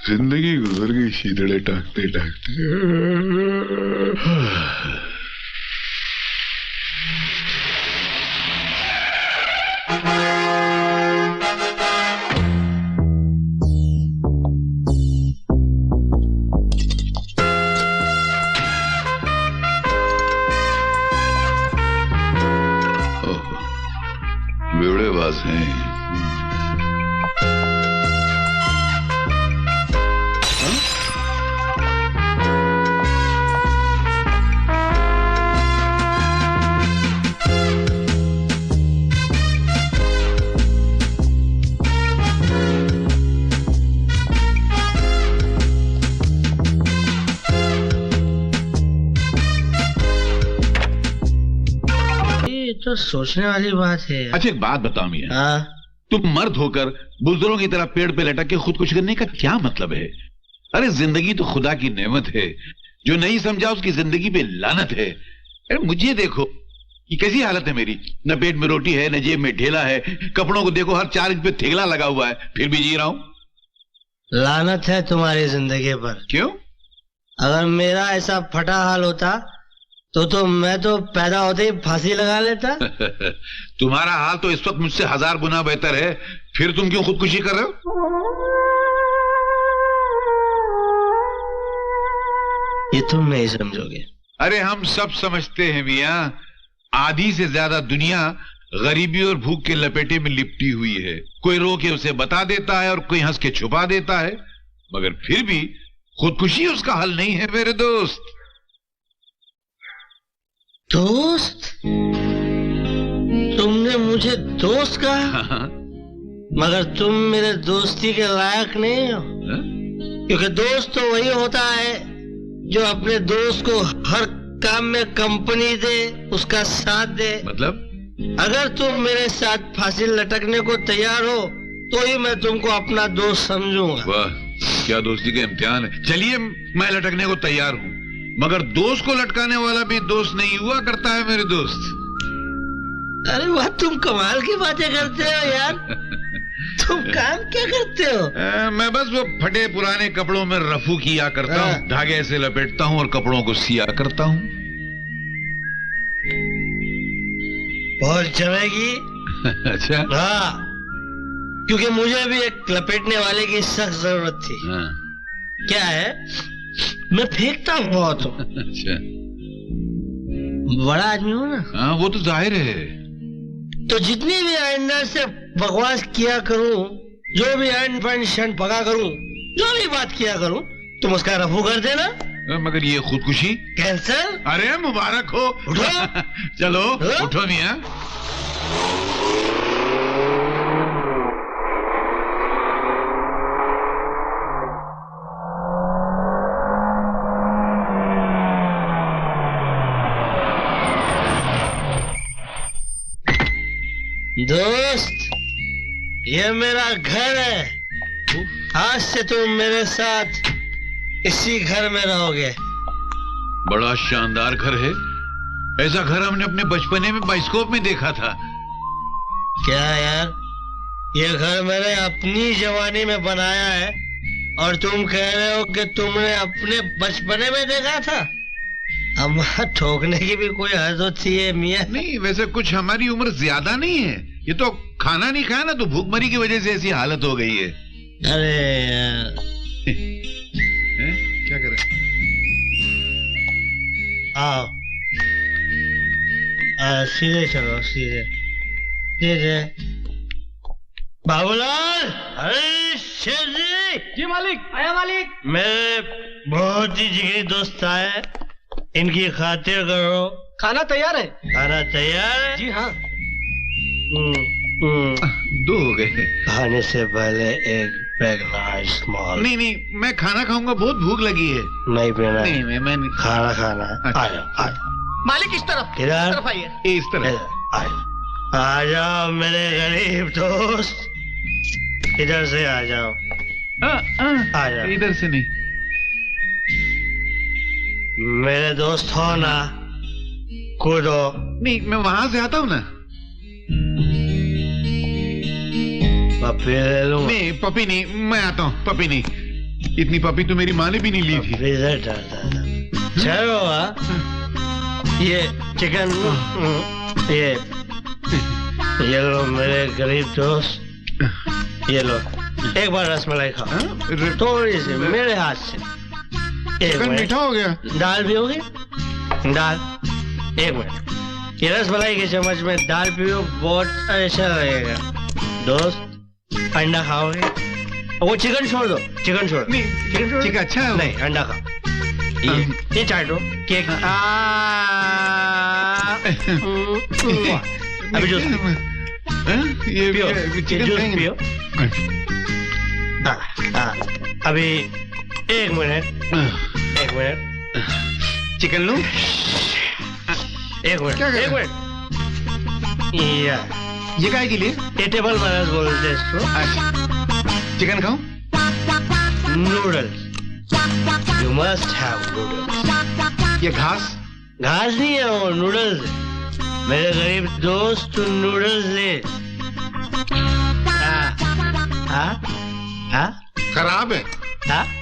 जिंदगी गुजर गई शीतड़े टाकते टाकते। बेवड़ेबाज हैं। तो सोचने वाली बात है। अच्छा एक बात बताओ मियां, हाँ? तुम मर्द होकर बुजुर्गों की तरह पेड़ पे लटक के खुदकुशी करने का क्या मतलब है? अरे जिंदगी तो खुदा की नेमत है, जो नहीं समझा उसकी जिंदगी पे लानत है। अरे मुझे देखो कि कैसी हालत है मेरी, न पेट में रोटी है न जेब में ढेला है, कपड़ों को देखो हर 4 इंच पे थेगला लगा हुआ है, फिर भी जी रहा हूं। लानत है तुम्हारी जिंदगी पर। क्यों? अगर मेरा ऐसा फटा हाल होता तो मैं तो पैदा होते ही फांसी लगा लेता। तुम्हारा हाल तो इस वक्त मुझसे 1000 गुना बेहतर है, फिर तुम क्यों खुदकुशी कर रहे हो? ये तुम नहीं समझोगे। अरे हम सब समझते हैं मियां, आधी से ज्यादा दुनिया गरीबी और भूख के लपेटे में लिपटी हुई है। कोई रो के उसे बता देता है और कोई हंस के छुपा देता है, मगर फिर भी खुदकुशी उसका हल नहीं है मेरे दोस्त। दोस्त? तुमने मुझे दोस्त कहा? मगर तुम मेरे दोस्ती के लायक नहीं हो। क्योंकि दोस्त तो वही होता है जो अपने दोस्त को हर काम में कंपनी दे, उसका साथ दे। मतलब? अगर तुम मेरे साथ फांसी लटकने को तैयार हो तो ही मैं तुमको अपना दोस्त समझूंगा। वाह, क्या दोस्ती का इम्तिहान है। चलिए मैं लटकने को तैयार हूँ, मगर दोस्त को लटकाने वाला भी दोस्त नहीं हुआ करता है मेरे दोस्त। अरे वाह, तुम कमाल की बातें करते हो यार। तुम काम क्या करते हो? मैं बस वो फटे पुराने कपड़ों में रफू किया करता हूँ, धागे से लपेटता हूँ और कपड़ों को सिया करता हूँ। बहुत चलेगी। अच्छा? हाँ, क्योंकि मुझे भी एक लपेटने वाले की सख्त जरूरत थी। हाँ। क्या है, मैं फेंकता हूँ बहुत। अच्छा, बड़ा आदमी हूँ ना। हाँ वो तो जाहिर है। तो जितनी भी आइंदा से बकवास किया करूँ, जो भी शन पका करूँ, जो भी बात किया करूँ, तुम उसका रफू कर देना। मगर ये खुदकुशी कैंसर? अरे मुबारक हो। उठो। चलो उठो मियां। दोस्त, ये मेरा घर है। आज से तुम मेरे साथ इसी घर में रहोगे। बड़ा शानदार घर है। ऐसा घर हमने अपने बचपने में बाइस्कोप में देखा था। क्या यार, ये घर मैंने अपनी जवानी में बनाया है और तुम कह रहे हो कि तुमने अपने बचपने में देखा था? अब ठोकने की भी कोई हद होती है मियां? नहीं, वैसे कुछ हमारी उम्र ज्यादा नहीं है। ये तो खाना नहीं खाया ना, तो भूखमरी की वजह से ऐसी हालत हो गई है। अरे यार। क्या कर रहे? आओ, सीधे चलो, सीधे सीधे। बाबूलाल! अरे शेर जी मालिक। आया मालिक। मेरे बहुत ही जिगरी दोस्त आए, इनकी खातिर करो। खाना तैयार है? खाना तैयार है जी। हाँ। 2 हो गए। खाने से पहले एक पैग स्मॉल। नहीं नहीं, मैं खाना खाऊंगा, बहुत भूख लगी है। नहीं पीना? नहीं मैं खाना खाना। अच्छा। आयो मालिक इस तरफ, इधर आइए। इस तरह आयो। आ जाओ मेरे गरीब दोस्त, इधर से आ जाओ। आ जाओ। इधर से नहीं। मेरे दोस्त हो ना, कूदो। नहीं, मैं वहां से आता हूँ ना। पप्पी ले लूं? नहीं पपी नहीं, मैं आता हूँ। पपी नहीं, इतनी पपी तो मेरी माँ ने भी नहीं ली थी। फ्रीजर डालता था। चलो ये चिकन, ये लो मेरे गरीब दोस्त, ये लो एक बार रसमलाई खाओ, थोड़ी सी मेरे हाथ से। चिकन मीठा हो गया। दाल भी होगी, दाल। एक मिनट, ये रसमलाई के चम्मच में दाल पियो, बहुत अच्छा लगेगा। दोस्त अंडा खाओगे? वो चिकन छोड़ दो, चिकन छोड़। चिकन अच्छा है। नहीं, अंडा खाओ। ये चाटो केक। अभी जूस ये पियो, जूस पियो। अभी एक मिनट, चिकन लूं? एक मिनट। ये काय के लिए? ये टेबल मैनर्स बोलते हैं इसको। चिकन खाऊं? Noodles, you must have noodles. ये घास नहीं है, वो नूडल्स है। मेरे गरीब दोस्त तू नूडल्स ले। खराब है।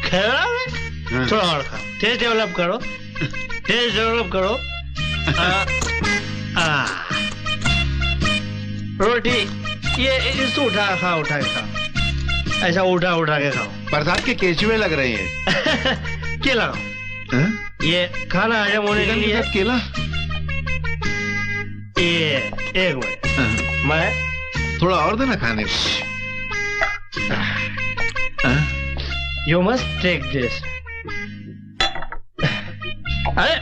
खराब है? थोड़ा और खाओ, टेस्ट डेवलप करो। रोटी ये इसको उठा के खाओ, ऐसा उठा के खाओ। बरसात के केचुए लग रहे हैं। केला खाओ। ये खाना हजम होने के लिए केला। ये एक मिनट, मैं थोड़ा और देना खाने को। You must take this. अरे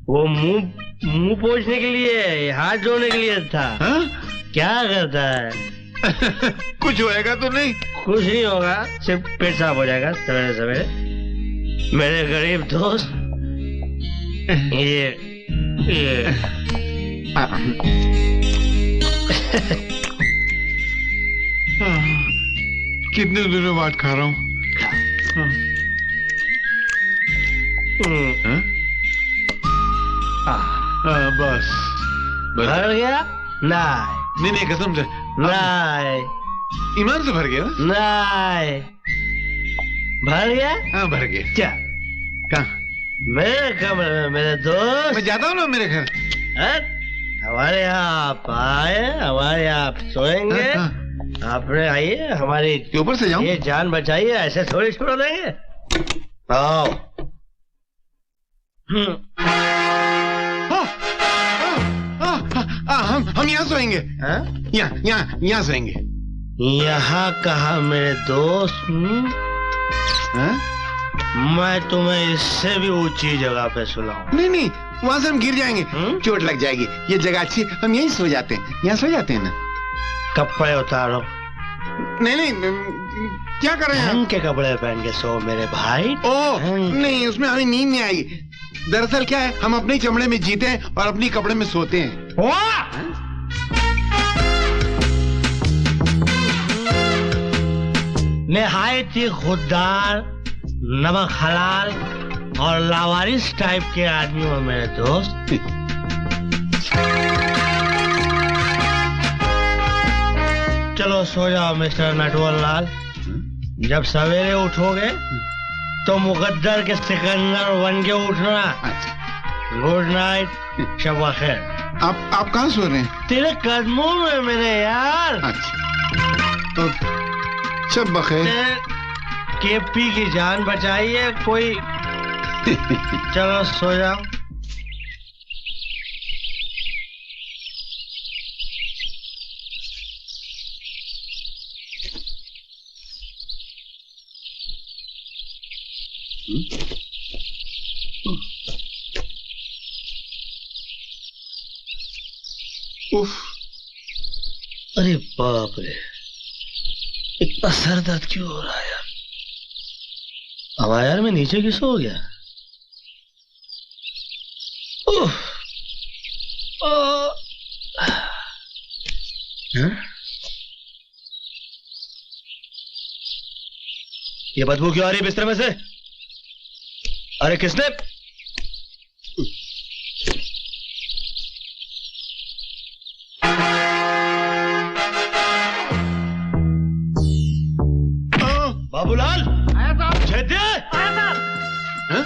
वो मुंह पोंछने के लिए, हाथ धोने के लिए था। क्या करता है? कुछ होएगा तो नहीं? कुछ नहीं होगा, सिर्फ पेट साफ हो जाएगा सवेरे सवेरे। मेरे गरीब दोस्त, ये कितने दिनों बाद खा रहा हूँ। बस भर गया? नहीं कसम से। नहीं, ईमान से भर गया। नहीं भर गया। हाँ भर गया। क्या? कहाँ? मेरे कमरे में मेरे दोस्त। मैं जाता हूँ ना मेरे घर। हमारे यहाँ आप आए, हमारे यहाँ आप सोएंगे। आपने आइए, हमारी ऊपर से जाऊं? ये जान बचाइए, ऐसे थोड़ी छोड़ देंगे। आओ। हम यहाँ सोएंगे। यहाँ सोएंगे। यहाँ कहा मेरे दोस्त? मैं तुम्हें इससे भी ऊंची जगह पे सुलाऊं। नहीं, वहाँ से हम गिर जाएंगे। चोट लग जाएगी। ये जगह अच्छी, हम यहीं सो जाते हैं। यहाँ सो जाते हैं ना। कपड़े उतारो। नहीं, क्या कर रहे हैं? ढंग के कपड़े पहन के सो मेरे भाई। नहीं, उसमें हमें नींद नहीं आएगी। दरअसल क्या है, हम अपने चमड़े में जीते हैं और अपने कपड़े में सोते हैं। निहायत ही खुददार, नमक हलाल और लावारिस टाइप के आदमी हो मेरे दोस्त। चलो सो जाओ मिस्टर नटवर लाल। जब सवेरे उठोगे तो मुकद्दर के सिकंदर बन के उठना। गुड नाइट, शब खैर। आप कहाँ सो रहे हैं? तेरे कदमों में मेरे यार। तो शब बखैर। केपी की जान बचाइए कोई। चलो सो जाओ। उफ, अरे बाप रे, इतना सर दर्द क्यों हो रहा है यार? हवा यार, मैं नीचे किस हो गया? ये बदबू क्यों आ रही है बिस्तर में से? अरे किसने? बाबूलाल, आया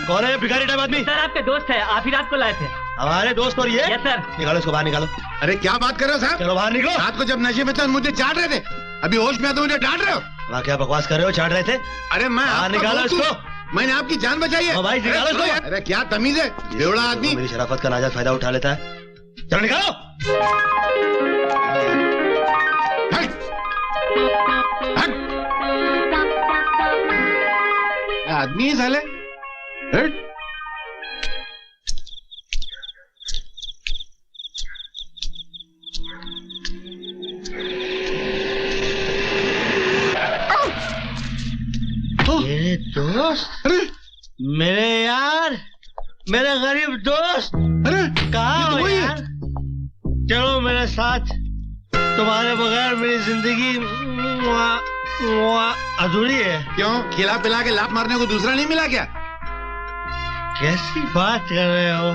कौन है भिखारी टाइप आदमी? सर आपके दोस्त है, आप ही रात को लाए थे। हमारे दोस्त? और ये? Yes sir. निकालो इसको बाहर, निकालो। अरे क्या बात कर रहे हो साहब? चलो बाहर निकलो। रात को जब नशे में थे मुझे चाट रहे थे, अभी होश में तो मुझे डांट रहे हो। वहाँ क्या बकवास कर रहे हो? चाट रहे थे? अरे मैं बाहर निकालो इसको। मैंने आपकी जान बचाई है। भाई निकालो इसको। अरे क्या तमीज है, बेवड़ा आदमी। मेरी शराफत का नाजायज फायदा उठा लेता है। चलो निकालो। आदमी साले। हट। मेरे दोस्त, अरे मेरे यार, मेरे गरीब दोस्त, अरे कहाँ हो यार? चलो मेरे साथ, तुम्हारे बगैर मेरी जिंदगी अधूरी है। क्यों, खिला पिला के लात मारने को दूसरा नहीं मिला क्या? कैसी बात कर रहे हो?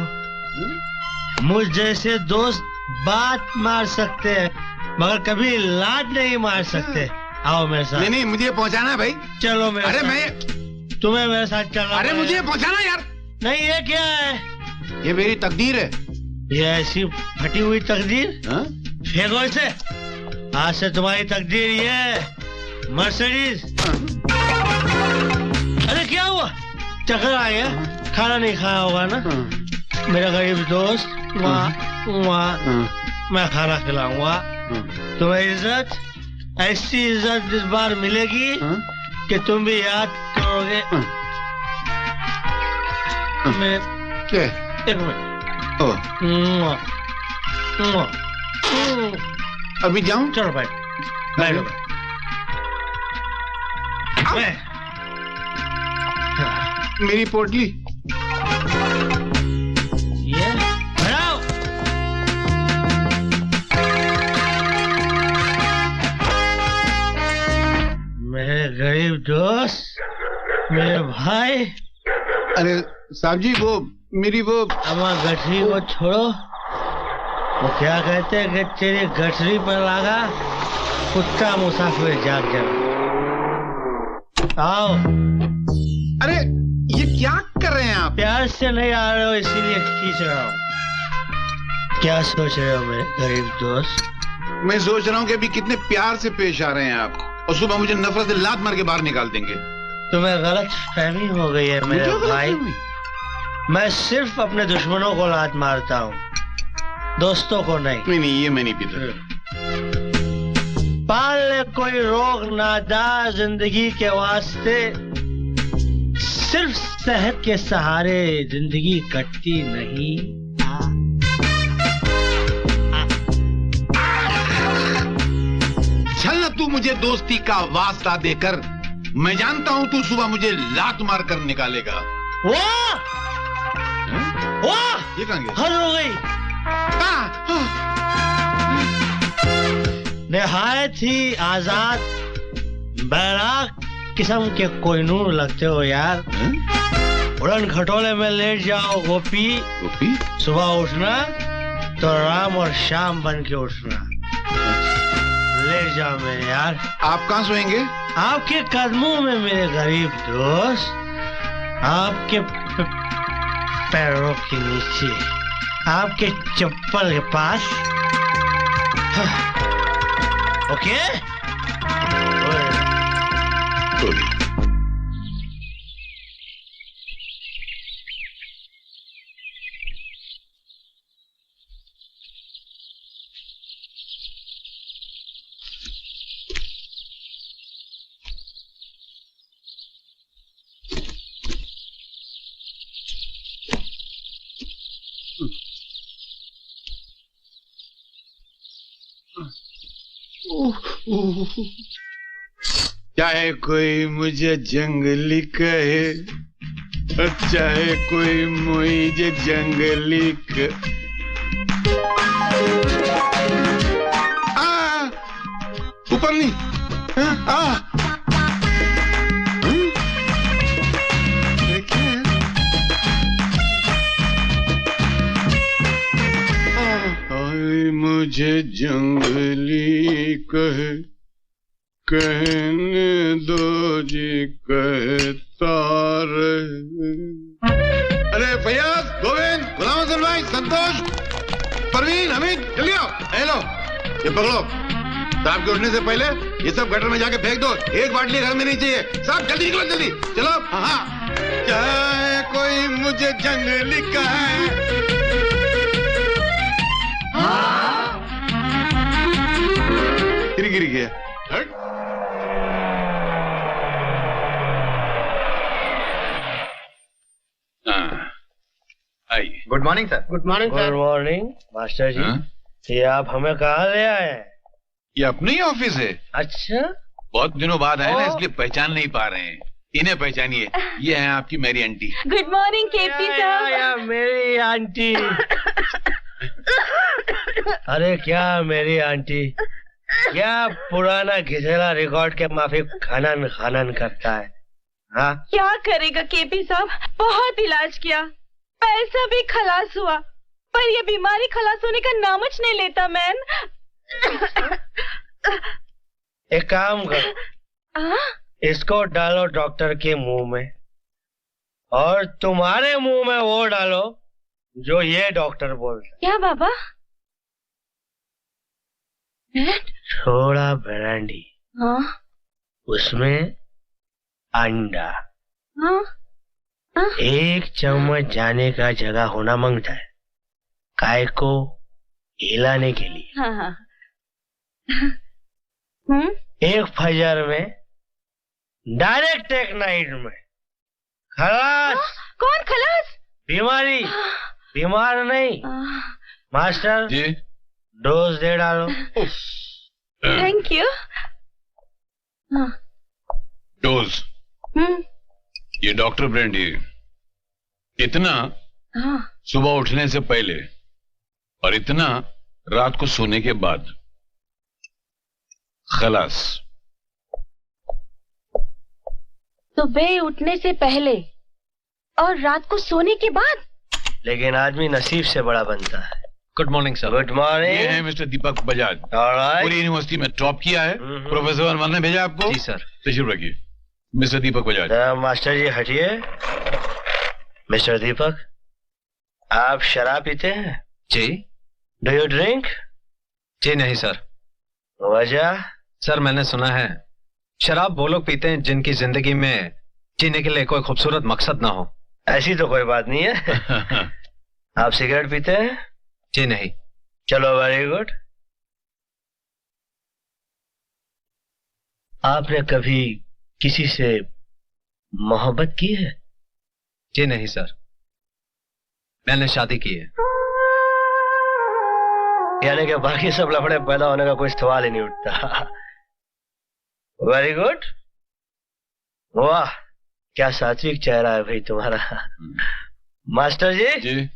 मुझ जैसे दोस्त बात मार सकते हैं मगर कभी लात नहीं मार सकते। आओ मेरे साथ। नहीं मुझे पहुंचाना है भाई। चलो मेरे अरे साथ। मैं, तुम्हें मेरे साथ चलना। अरे मुझे पहुंचाना यार। नहीं, ये क्या है? ये मेरी तकदीर है। ये ऐसी फटी हुई तकदीर? हाँ? फेंको इसे। आज से तुम्हारी तकदीर ये मर्सिडीज। अरे क्या हुआ? चक्कर आ गया? खाना नहीं खाया होगा ना? मेरा गरीब दोस्त, वहाँ मैं खाना खिलाऊंगा। तुम्हें इज्जत, ऐसी इज्जत इस बार मिलेगी कि तुम भी याद करोगे। मैं क्या? एक मिनट। अभी जाऊं? चलो भाई, बैठो। मेरी पोटली। ये बढ़ाओ। मेरे गरीब दोस्त, मेरे भाई। अरे साहब जी, वो मेरी वो अम्मा गठरी को छोड़ो। वो क्या कहते हैं कि तेरी गठरी पर लगा कुत्ता मुसाफिर जाग जाए। आओ। अरे ये क्या कर रहे हैं आप? प्यार से नहीं आ रहे हो इसीलिए खींच रहा हूँ। क्या सोच रहे हो मेरे गरीब दोस्त? मैं सोच रहा हूँ कि अभी कितने प्यार से पेश आ रहे हैं आप, और सुबह मुझे नफरत से लात मार के बाहर निकाल देंगे। तुम्हें गलत फहमी हो गई है मेरे भाई। मैं सिर्फ अपने दुश्मनों को लात मारता हूँ, दोस्तों को नहीं। नहीं ये मैं नहीं पीता। पाल ले कोई रोग नादा जिंदगी के वास्ते, सिर्फ सेहत के सहारे जिंदगी कटती नहीं। चल ना तू मुझे दोस्ती का वास्ता देकर, मैं जानता हूँ तू सुबह मुझे लात मार कर निकालेगा। वाह वाह, ये कहाँ गया? हद हो गई। निहायत ही आजाद बैराग किस्म के कोहिनूर लगते हो यार। उड़न खटोले में लेट जाओ गोपी, गोपी? सुबह उठना तो राम और शाम बन के उठना। लेट जाओ मेरे यार। आप कहाँ सोएंगे? आपके कदमों में मेरे गरीब दोस्त, आपके पैरों के नीचे, आपके चप्पल के पास। ओके? चाहे कोई मुझे जंगली कहे, चाहे कोई मुझे जंगली ऊपर नहीं। मुझे जंगली कहे, कहने दो जी कहता रहे। ये पकड़ो, साहब के उठने से पहले ये सब गटर में जाके फेंक दो। एक बाटली घर में नहीं चाहिए। साहब जल्दी निकलो, जल्दी चलो। हाँ, चाहे कोई मुझे जंगली कहे। गिर गया। आइए। Good morning sir. Good morning good morning master जी। हाँ? ये आप हमें कहाँ ले आए हैं? ये अपने ही ऑफिस है। अच्छा, बहुत दिनों बाद आए ना, इसलिए पहचान नहीं पा रहे हैं। इन्हें पहचानिए, ये है आपकी मेरी आंटी। गुड मॉर्निंग केपी साहब। मेरी आंटी। अरे क्या मेरी आंटी, क्या पुराना घिसेला रिकॉर्ड के माफिक खनन खनन करता है। हाँ, क्या करेगा केपी साहब, बहुत इलाज किया, पैसा भी खलास हुआ, पर ये बीमारी खलास होने का नामच नहीं लेता मैन। एक काम करो, इसको डालो डॉक्टर के मुंह में, और तुम्हारे मुंह में वो डालो जो ये डॉक्टर बोलता। क्या बाबा? थोड़ा ब्रांडी, हाँ उसमें अंडा, हाँ हाँ। 1 चम्मच जाने का जगह होना मांगता है, काय को हिलाने के लिए। हाँ हाँ। 1 फजर में, डायरेक्ट एक नाइट में खलास। कौन खलास? बीमारी, बीमार नहीं। मास्टर जी, डोज दे डालो। Thank you. डोज। ये डॉक्टर ब्रांडी, इतना सुबह उठने से पहले और इतना रात को सोने के बाद। खलास। सुबह उठने से पहले और रात को सोने के बाद। लेकिन आदमी नसीब से बड़ा बनता है। Good morning sir. गुड ये मॉर्निंग। है मिस्टर दीपक बजाज। ऑलराइट। पूरी यूनिवर्सिटी में टॉप किया है। प्रोफेसर वर्मा ने भेजा आपको। जी सर। तशरीफ रखिए मिस्टर दीपक बजाज। मास्टर जी हटिए। मिस्टर दीपक, आप शराब पीते हैं? जी। Do you drink? जी नहीं सर। वजह? सर मैंने सुना है शराब वो लोग पीते हैं जिनकी जिंदगी में जीने के लिए कोई खूबसूरत मकसद ना हो। ऐसी तो कोई बात नहीं है। आप सिगरेट पीते हैं? जी नहीं। चलो, वेरी गुड। आपने कभी किसी से मोहब्बत की है? जी नहीं सर, मैंने शादी की है। यानी कि बाकी सब लफड़े पैदा होने का कोई सवाल ही नहीं उठता। Very good. वाह, क्या सात्विक चेहरा है भाई तुम्हारा। मास्टर जी, जी।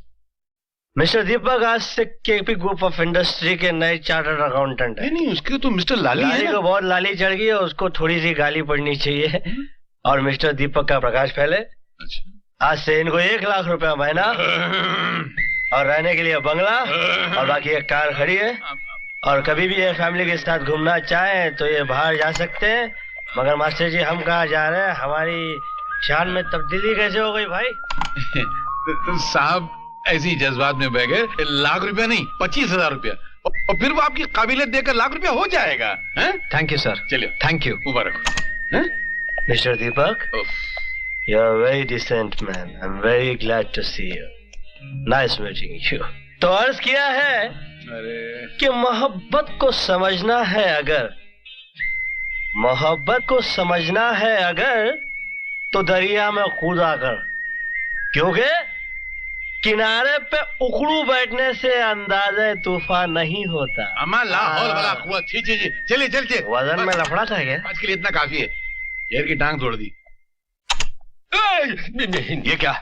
मिस्टर दीपक आज से केपी ग्रुप ऑफ इंडस्ट्री के नए चार्टर्ड अकाउंटेंट है। नहीं, उसके तो मिस्टर लाली है लाली ना? को बहुत लाली चढ़ गई है, उसको थोड़ी सी गाली पड़नी चाहिए। और मिस्टर दीपक का प्रकाश फैले। अच्छा। आज से इनको 1 लाख रुपया महीना और रहने के लिए बंगला और बाकी एक कार खड़ी है। और कभी भी ये फैमिली के साथ घूमना चाहें तो ये बाहर जा सकते हैं। मगर मास्टर जी, हम कहाँ जा रहे हैं? हमारी शान में तब्दीली कैसे हो गई भाई? साहब ऐसी जज्बात में बह गए। 1 लाख रुपया नहीं, 25,000 रुपया, और फिर वो आपकी काबिलियत देकर 1 लाख रुपया हो जाएगा। Thank you sir. चलिए, थैंक यू। मुबारक। Mister Deepak, you are very decent man. I am very glad to see you. Nice meeting you. तो अर्ज किया है कि मोहब्बत को समझना है अगर, मोहब्बत को समझना है अगर, तो दरिया में कूदा कर, क्योंकि किनारे पे उखड़ू बैठने से अंदाज़े तूफान नहीं होता। अमा लाहौल वाला कुआ। चलिए चलिए चलिए। वजन में लफड़ा था क्या? आज के लिए इतना काफी है। शेर की टांग तोड़ दी। ये क्या?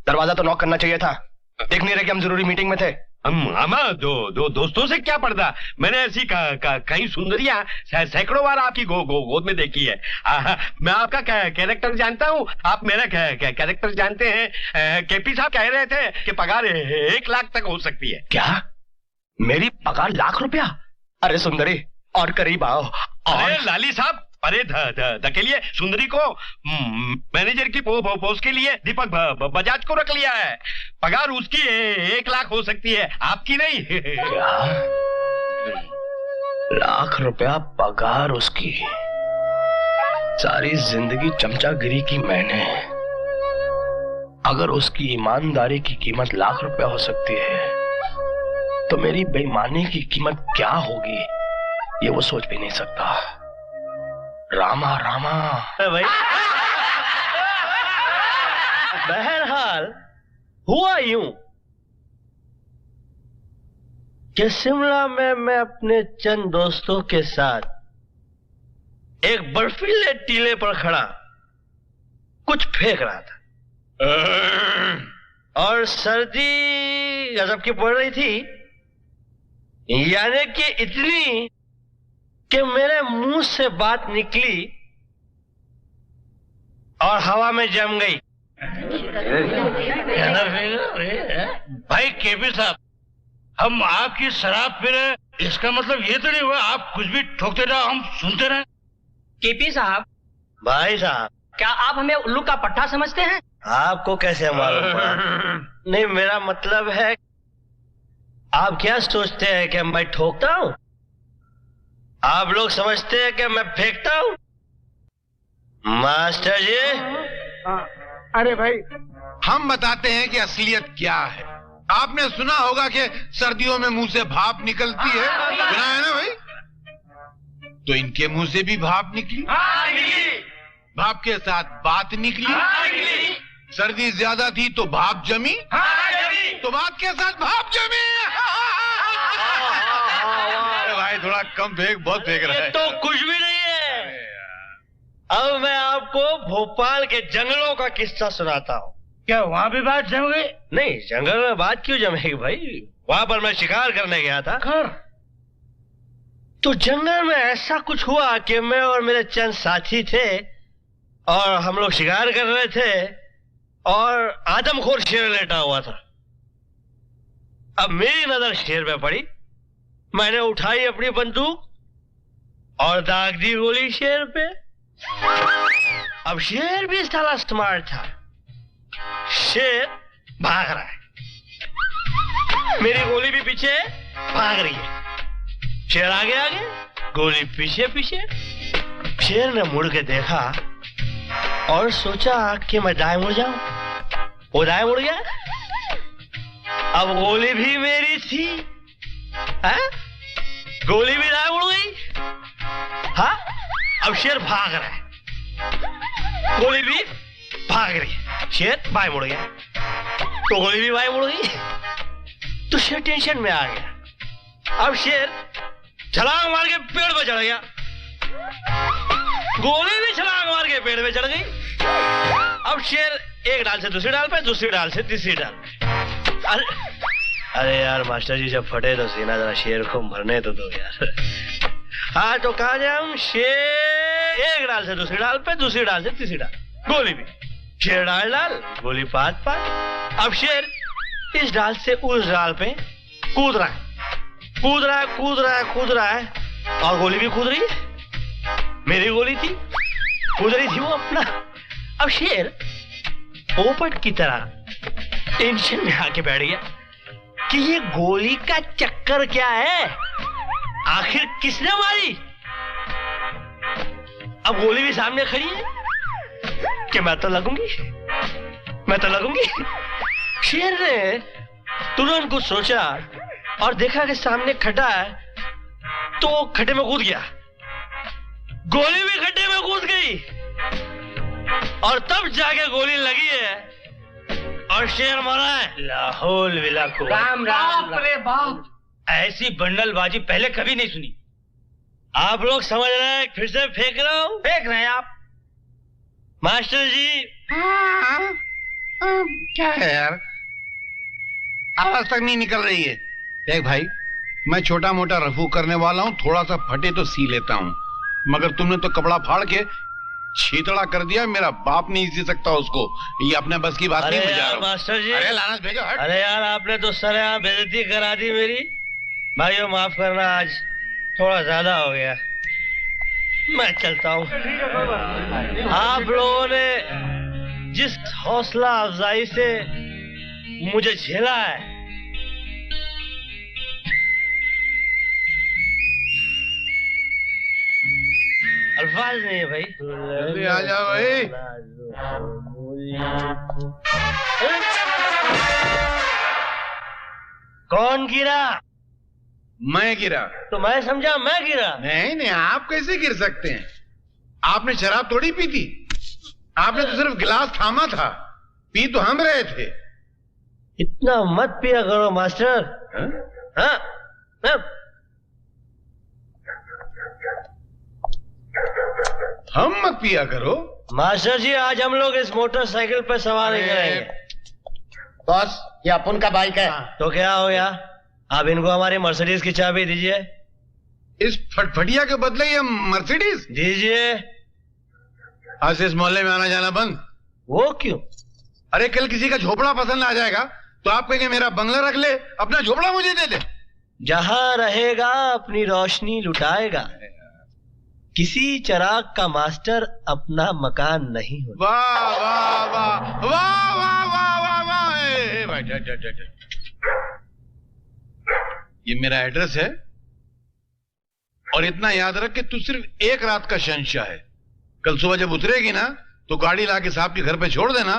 दरवाजा तो नॉक करना चाहिए था। देख नहीं रहे कि हम जरूरी मीटिंग में थे। मामा, दो दोस्तों से क्या पर्दा? मैंने ऐसी कई सुंदरियां सैकड़ों बार आपकी गोद में देखी है। मैं आपका कैरेक्टर जानता हूँ, आप मेरा कैरेक्टर जानते हैं। केपी साहब कह रहे थे कि पगार 1 लाख तक हो सकती है। क्या? मेरी पगार 1 लाख रुपया? अरे सुंदरी, और करीब आओ। अरे लाली साहब, अरे धकेलिए सुंदरी को। मैनेजर की पोस्ट के लिए दीपक बजाज को रख लिया है। पगार उसकी 1 लाख हो सकती है, आपकी नहीं। लाख रुपया पगार उसकी, सारी जिंदगी चमचागिरी की मैंने। अगर उसकी ईमानदारी की कीमत लाख रुपया हो सकती है तो मेरी बेईमानी की कीमत क्या होगी ये वो सोच भी नहीं सकता। रामा रामा। भाई बहरहाल हुआ यूं कि शिमला में मैं अपने चंद दोस्तों के साथ एक बर्फीले टीले पर खड़ा कुछ फेंक रहा था और सर्दी गजब की पड़ रही थी, यानी कि इतनी कि मेरे मुंह से बात निकली और हवा में जम गई। भाई केपी साहब, हम आपकी शराब पी रहे, इसका मतलब ये तो नहीं हुआ आप कुछ भी ठोकते रहो हम सुनते रहे। केपी साहब, भाई साहब, क्या आप हमें उल्लू का पट्टा समझते हैं? आपको कैसे मालूम पड़ा? नहीं, मेरा मतलब है आप क्या सोचते हैं कि मैं ठोकता हूं? आप लोग समझते हैं कि मैं फेंकता हूं? मास्टर जी, अरे भाई, हम बताते हैं कि असलियत क्या है। आपने सुना होगा कि सर्दियों में मुंह से भाप निकलती है, सुना है ना भाई? तो इनके मुंह से भी भाप निकली, भाप के साथ बात निकली, सर्दी ज्यादा थी तो भाप जमी, तो बात के साथ भाप जमी। भाई थोड़ा कम फेंक, बहुत फेंक रहा है। तो कुछ भी नहीं है। अब मैं आपको भोपाल के जंगलों का किस्सा सुनाता हूँ। क्या वहाँ भी बात जम गई? नहीं, जंगल में बात क्यों जमेगी भाई? वहां पर मैं शिकार करने गया था। तो जंगल में ऐसा कुछ हुआ कि मैं और मेरे चंद साथी थे और हम लोग शिकार कर रहे थे और आदमखोर शेर लेटा हुआ था। अब मेरी नजर शेर पे पड़ी, मैंने उठाई अपनी बंदूक और दाग दी गोली शेर पे। अब शेर भी साला स्मार्ट था, शेर भाग रहा है, मेरी गोली भी पीछे भाग रही है। शेर आगे आगे, गोली पीछे पीछे। शेर ने मुड़ के देखा और सोचा कि मैं दाएं मुड़ जाऊं। वो दाएं मुड़ गया। अब गोली भी मेरी थी, है? गोली भी दाएं मुड़ गई। हाँ, अब शेर भाग रहा है, गोली भी भाग रही है। शेर बाएं मुड़ गया तो गोली भी बाएं मुड़ गई। तो शेर टेंशन में आ गया। अब शेर छलांग मार के पेड़ पे चढ़ गया, गोली भी छलांग मार के पेड़ पे चढ़ गई। अब शेर एक डाल से दूसरी डाल पे, दूसरी डाल से तीसरी डाल पे। अरे यार मास्टर जी, जब फटे तो सीना जरा शेर को मरने तो दो यार। हाँ, तो कहा जाऊं, शेर एक डाल से दूसरी डाल पे, दूसरी डाल से तीसरी डाल, गोली भी शेर डाल डाल, गोली पात पात। अब शेर इस डाल से उस डाल पे कूद रहा है, कूद रहा है, कूद रहा है, कूद रहा है और गोली भी कूद रही है। मेरी गोली थी, कूद रही थी वो अपना। अब शेर पोपट की तरह टेंशन में आके बैठ गया कि ये गोली का चक्कर क्या है, आखिर किसने मारी। अब गोली भी सामने खड़ी है कि मैं तो लगूंगी, मैं तो लगूंगी। शेर ने तुरंत कुछ सोचा और देखा कि सामने खड्डा है तो खड्डे में कूद गया, गोली भी खड्डे में कूद गई और तब जाके गोली लगी है और शेर मरा है। लाहौल विला को राम राम। रे बाप, ऐसी बंडलबाजी पहले कभी नहीं सुनी। आप लोग समझ रहे हैं? फिर से फेंक रहा हूं। फेंक रहे हैं आप? मास्टर जी, क्या है यार, आवाज तक नहीं निकल रही है। देख भाई, मैं छोटा मोटा रफू करने वाला हूँ, थोड़ा सा फटे तो सी लेता हूँ, मगर तुमने तो कपड़ा फाड़ के छीतड़ा कर दिया। मेरा बाप नहीं सी सकता उसको, ये अपने बस की बात नहीं। अरे यार मास्टर जी, अरे लानत भेजो, हट। अरे यार आपने तो सरेआम बेइज्जती करा दी मेरी। भाइयों माफ करना, आज थोड़ा ज्यादा हो गया, मैं चलता हूँ। आप लोगों ने जिस हौसला अफजाई से मुझे झेला है, अल्फाज नहीं है भाई। जल्दी आ जाओ भाई। कौन गिरा? मैं गिरा। तो मैं समझा मैं गिरा। नहीं नहीं, आप कैसे गिर सकते हैं? आपने शराब थोड़ी पी थी, आपने तो सिर्फ गिलास थामा था, पी तो हम रहे थे। इतना मत पिया करो मास्टर। हाँ? हम मत पिया करो मास्टर जी, आज हम लोग इस मोटरसाइकिल पर सवार नहीं करेंगे। बॉस, ये अपन का बाइक है। तो क्या हो गया? आप इनको हमारी मर्सिडीज की चाबी दीजिए। इस फटफटिया के बदले ये मर्सिडीज दीजिए। आज से इस मोहल्ले में आना जाना बंद। वो क्यों? अरे कल किसी का झोपड़ा पसंद आ जाएगा तो आप कहेंगे मेरा बंगला रख ले, अपना झोपड़ा मुझे दे दे। जहां रहेगा अपनी रोशनी लुटाएगा। किसी चिराग का मास्टर अपना मकान नहीं होता। वाह वाह वाह वाह वाह वाह वाह वाह। भाई ये मेरा एड्रेस है और इतना याद रख कि तू सिर्फ एक रात का शहंशाह है। कल सुबह जब उतरेगी ना तो गाड़ी लाके साहब के घर पे छोड़ देना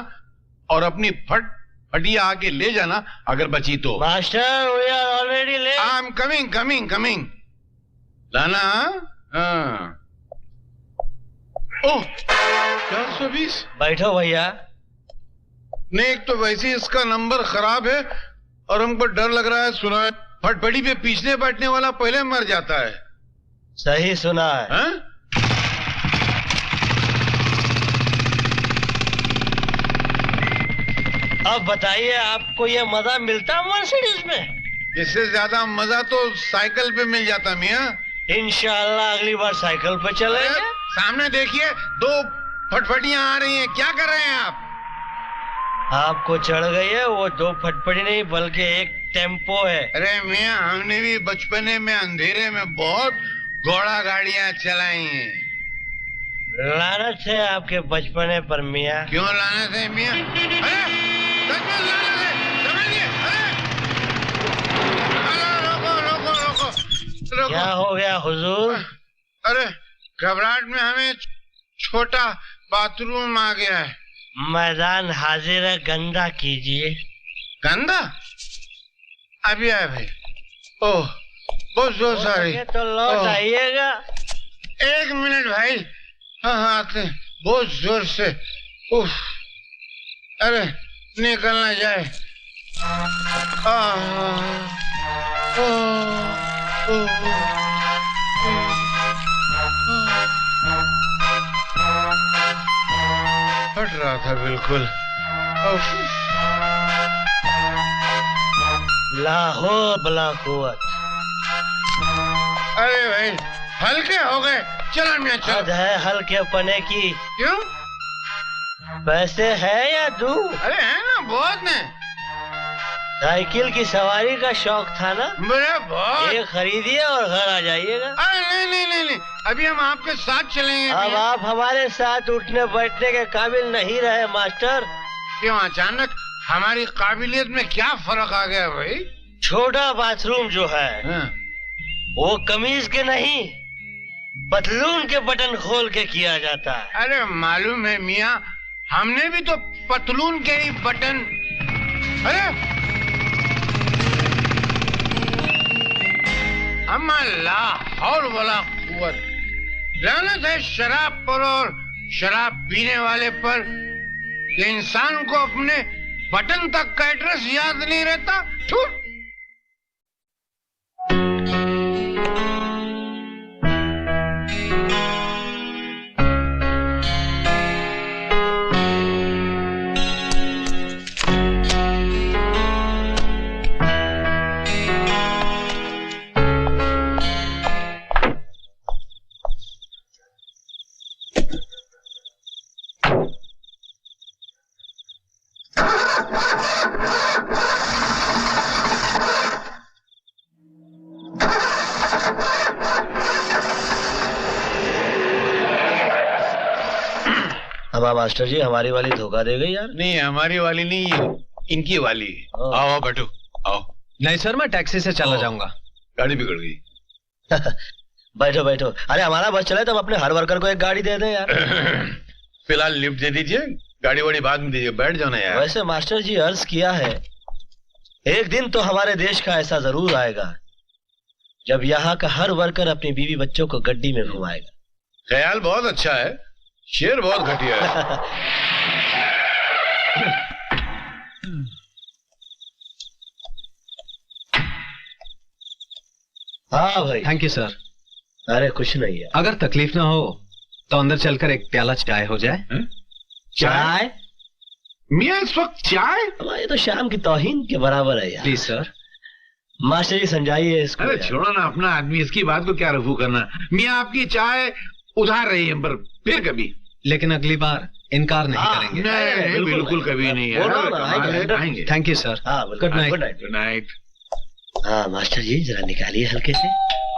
और अपनी फटिया आके ले जाना अगर बची तो। Master, we are already late. I am coming coming coming. लाना। हाँ। ओह 420। बैठो भैया। नहीं, एक तो वैसे इसका नंबर खराब है और हमको डर लग रहा है। सुना है फटफटी पे पीछने बैठने वाला पहले मर जाता है। सही सुना है। हाँ? अब बताइए, आपको ये मजा मिलता मर्सिडीज में? इससे ज्यादा मजा तो साइकिल पे मिल जाता मियाँ। इंशाल्लाह अगली बार साइकिल पे चलेंगे। सामने देखिए, 2 फटफटियां आ रही हैं। क्या कर रहे हैं आप? आपको चढ़ गई है वो 2 फटफटी नहीं बल्कि एक टेम्पो है। अरे मियाँ, हमने भी बचपने में अंधेरे में बहुत घोड़ा गाड़ियां चलाई हैं। लानत है आपके बचपने पर मियाँ। क्यों लानत है मियाँ? अरे सच में लानत है, समझिए। अरे रोको रोको रोको रोको। क्या हो गया हुजूर? अरे घबराहट में हमें छोटा बाथरूम आ गया है। मैदान हाजिर है, गंदा कीजिए। गंदा? अभी आए भाई। ओह बहुत जोर सारी। तो लौट आइएगा। 1 मिनट भाई। हाँ हाँ आते हैं। बहुत जोर से। उफ, अरे निकलना जाए। फट रहा था बिल्कुल। लाहौर बला कुव्वत। अरे भाई हल्के हो गए। चलो मियाँ चलो। हद है हल्के पने की। क्यों? पैसे है या दूं? अरे है ना, बहुत ने। साइकिल की सवारी का शौक था ना? मेरे बहुत। ये खरीदिए और घर आ जाइएगा। अरे नहीं नहीं नहीं नहीं, अभी हम आपके साथ चलेंगे। अब आप हमारे साथ उठने बैठने के काबिल नहीं रहे मास्टर। क्यों अचानक हमारी काबिलियत में क्या फर्क आ गया भाई? छोटा बाथरूम जो है वो कमीज के नहीं पतलून के बटन खोल के किया जाता है। अरे मालूम है मियाँ, हमने भी तो पतलून के ही बटन। अरे अम्मा लाहौर वाला कुव्वत। लानत है शराब पर और शराब पीने वाले पर। ये इंसान को अपने बटन तक का एड्रेस याद नहीं रहता। अब मास्टर जी हमारी वाली धोखा दे गई यार। नहीं हमारी वाली नहीं, इनकी वाली। आओ आओ बैठो आओ। नहीं सर, मैं टैक्सी से चला जाऊंगा। गाड़ी बिगड़ गई। बैठो बैठो। अरे हमारा बस चले तो हम अपने हर वर्कर को एक गाड़ी दे दें यार। फिलहाल लिफ्ट दे दीजिए, गाड़ी वाड़ी बाद में दीजिए, बैठ जाना यार। वैसे मास्टर जी अर्ज किया है, एक दिन तो हमारे देश का ऐसा जरूर आएगा जब यहाँ का हर वर्कर अपनी बीवी बच्चों को गड्डी में घुमाएगा। ख्याल बहुत अच्छा है, शेर बहुत घटिया है। हाँ भाई। Thank you sir. अरे कुछ नहीं है। अगर तकलीफ ना हो तो अंदर चलकर एक प्याला चाय हो जाए। चाय? मियाँ इस वक्त चाय? ये तो शाम की तौहीन के बराबर है यार। Please sir. मास्टर जी समझाइए इसको। अरे छोड़ो ना अपना आदमी, इसकी बात को क्या रफू करना। मियाँ आपकी चाय उधार रही है, पर फिर कभी। लेकिन अगली बार इनकार नहीं करेंगे। नहीं, बिल्कुल कभी नहीं है। आएंगे। Thank you sir. Good night. Good night. हाँ मास्टर जी जरा निकालिए हल्के से।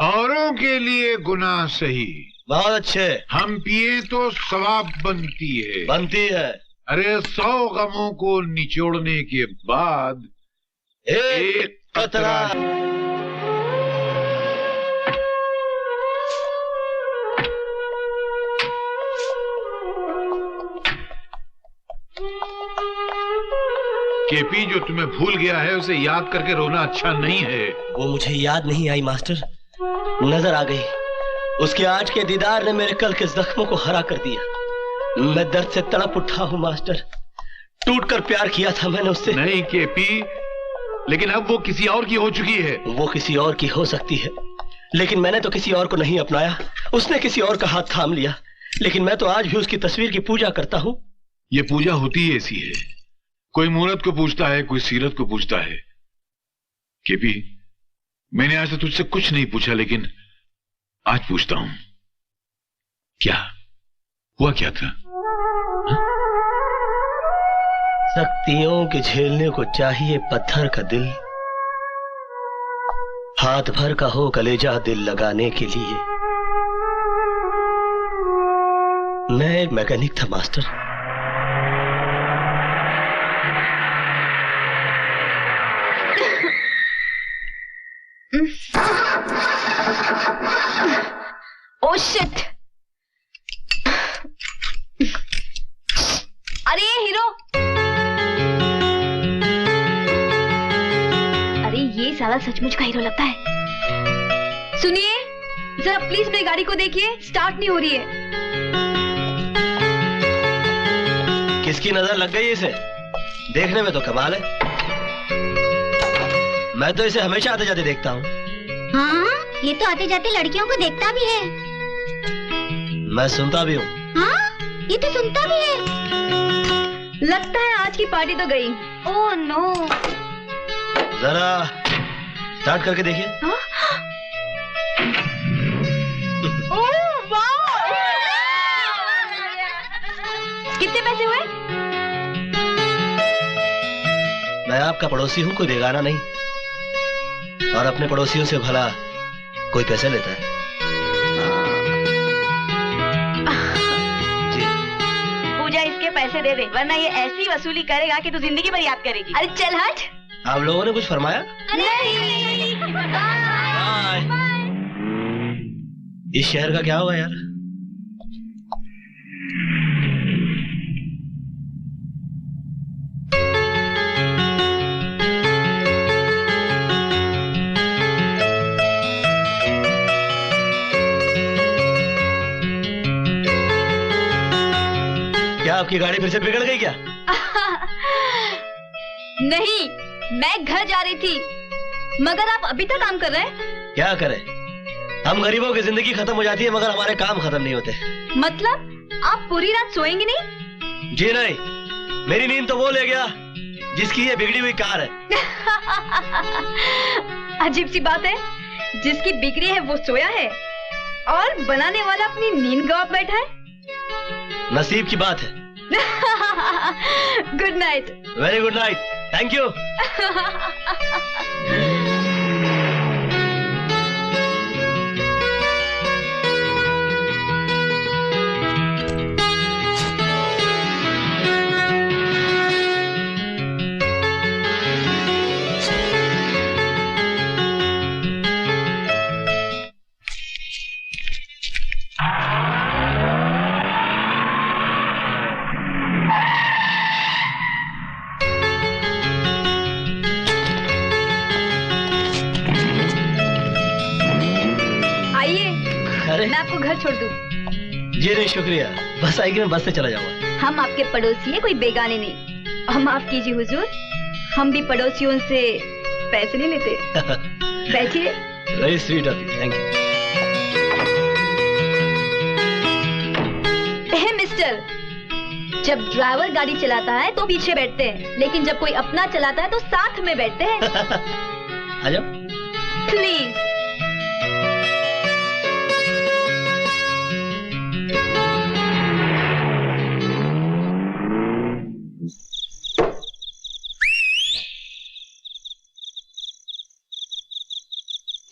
औरों के लिए गुनाह सही, बहुत अच्छे। हम पिए तो सवाब बनती है। बनती है। अरे 100 गमों को निचोड़ने के बाद एक कतरा। केपी जो तुम्हें भूल गया है उसे याद करके रोना अच्छा नहीं है। वो मुझे याद नहीं आई मास्टर, नजर आ गई। उसके आज के दीदार ने मेरे कल के जख्मों को हरा कर दिया। मैं दर्द से तड़प उठा हूँ मास्टर। टूटकर प्यार किया था मैंने उससे। नहीं केपी, लेकिन अब वो किसी और की हो चुकी है। वो किसी और की हो सकती है, लेकिन मैंने तो किसी और को नहीं अपनाया। उसने किसी और का हाथ थाम लिया, लेकिन मैं तो आज भी उसकी तस्वीर की पूजा करता हूँ। ये पूजा होती है ऐसी है, कोई मूरत को पूछता है, कोई सीरत को पूछता है। केपी, मैंने आज तक तुझसे कुछ नहीं पूछा, लेकिन आज पूछता हूं, क्या हुआ, क्या था? सख्तियों के झेलने को चाहिए पत्थर का दिल, हाथ भर का हो कलेजा दिल लगाने के लिए। मैं एक मैकेनिक था मास्टर। Oh shit! अरे हीरो! अरे ये साला सचमुच का हीरो लगता है। सुनिए जरा प्लीज मेरी गाड़ी को देखिए, स्टार्ट नहीं हो रही है। किसकी नजर लग गई इसे? देखने में तो कमाल है। मैं तो इसे हमेशा आते जाते देखता हूँ। हाँ, ये तो आते जाते लड़कियों को देखता भी है। मैं सुनता भी हूँ। हाँ, ये तो सुनता भी है। लगता है आज की पार्टी तो गई। Oh no. जरा स्टार्ट करके देखिए। ओह वाह! कितने पैसे हुए? मैं आपका पड़ोसी हूँ, कोई बेगाना नहीं। और अपने पड़ोसियों से भला कोई पैसे लेता है? जी। पूजा इसके पैसे दे दे, वरना ये ऐसी वसूली करेगा कि तू जिंदगी भर याद करेगी। अरे चल हट। आप लोगों ने कुछ फरमाया? नहीं। बाय। इस शहर का क्या हुआ यार? क्या आपकी गाड़ी फिर से बिगड़ गई क्या? नहीं, मैं घर जा रही थी। मगर आप अभी तक काम कर रहे हैं? क्या करें, हम गरीबों की जिंदगी खत्म हो जाती है मगर हमारे काम खत्म नहीं होते। मतलब आप पूरी रात सोएंगे नहीं? जी नहीं, मेरी नींद तो वो ले गया जिसकी ये बिगड़ी हुई कार है। अजीब सी बात है, जिसकी बिगड़ी है वो सोया है और बनाने वाला अपनी नींद गवा बैठा है। नसीब की बात है। Good night. Very good night. Thank you. घर छोड़ दूं? जी नहीं शुक्रिया, बस आएगी, मैं बस से चला जाऊंगा। हम आपके पड़ोसी हैं, कोई बेगाने नहीं। और माफ कीजिए हुजूर, हम भी पड़ोसियों से पैसे नहीं लेते। बैठिए। Very sweet of you, thank you. Mister, जब ड्राइवर गाड़ी चलाता है तो पीछे बैठते हैं, लेकिन जब कोई अपना चलाता है तो साथ में बैठते हैं। आ जाओ। प्लीज।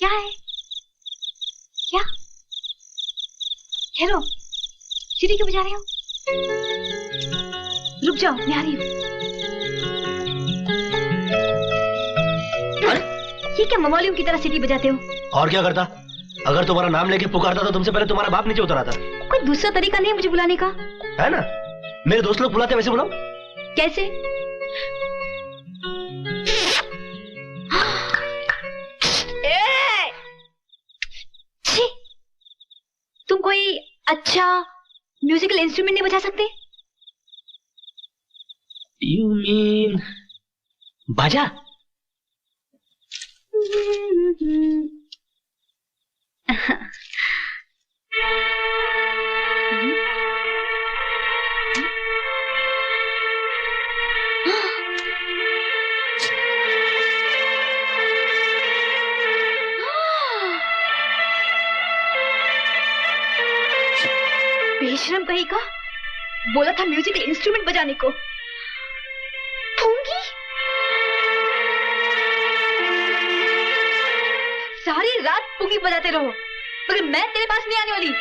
क्या है? क्या? हेलो, सीढ़ी क्यों बजा रहे हो? रुक जाओ, मैं आ रही हूँ। ये क्या ममौलियों की तरह सीटी बजाते हो? और क्या करता? अगर तुम्हारा नाम लेके पुकारता तो तुमसे पहले तुम्हारा बाप नीचे उतर आता। कोई दूसरा तरीका नहीं है मुझे बुलाने का? है ना, मेरे दोस्त लोग बुलाते वैसे बुलाओ। कैसे? तुम कोई अच्छा म्यूजिकल इंस्ट्रूमेंट नहीं बजा सकते? You mean बाजा? बेशरम कहीं का, बोला था म्यूजिकल इंस्ट्रूमेंट बजाने को। पूंगी? सारी रात पूंगी बजाते रहो, मगर मैं तेरे पास नहीं आने वाली।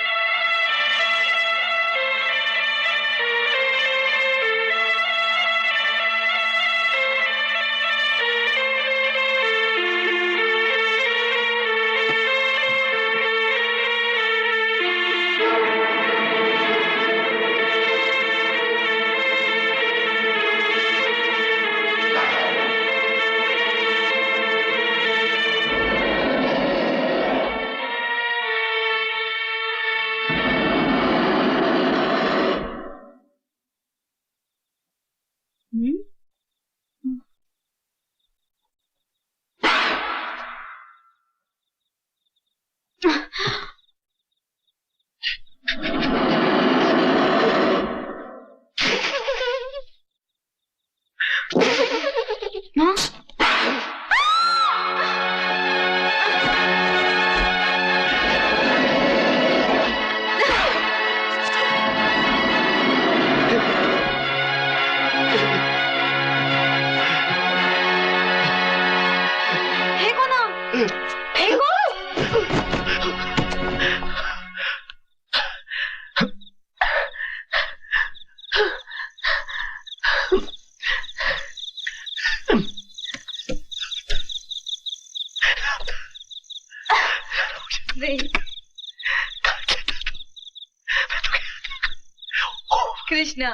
कृष्णा,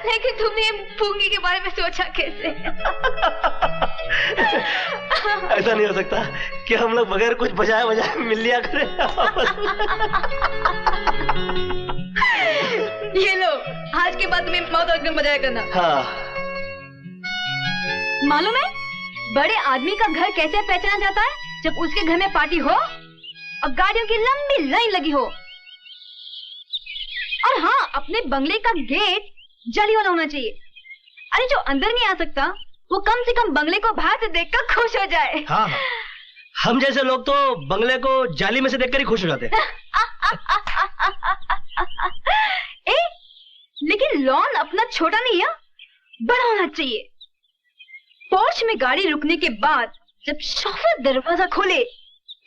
लेकिन तुमने पूंगी के बारे में सोचा कैसे? ऐसा नहीं हो सकता कि हम लोग बगैर कुछ बजाए बजाए मिल लिया करें। ये लो, आज के बाद तुम्हें माउथ ऑर्गन बजाया करना। हाँ। मालूम है बड़े आदमी का घर कैसे पहचाना जाता है? जब उसके घर में पार्टी हो और गाड़ियों की लंबी लाइन लगी हो। और हाँ, अपने बंगले का गेट जाली वाला होना चाहिए। अरे जो अंदर नहीं आ सकता वो कम से कम बंगले को बाहर से देखकर खुश हो जाए। हाँ, हम जैसे लोग तो बंगले को जाली में से देखकर ही खुश हो जाते हैं। लेकिन लॉन अपना छोटा नहीं है, बड़ा होना चाहिए। पोर्च में गाड़ी रुकने के बाद जब शोफर दरवाजा खोले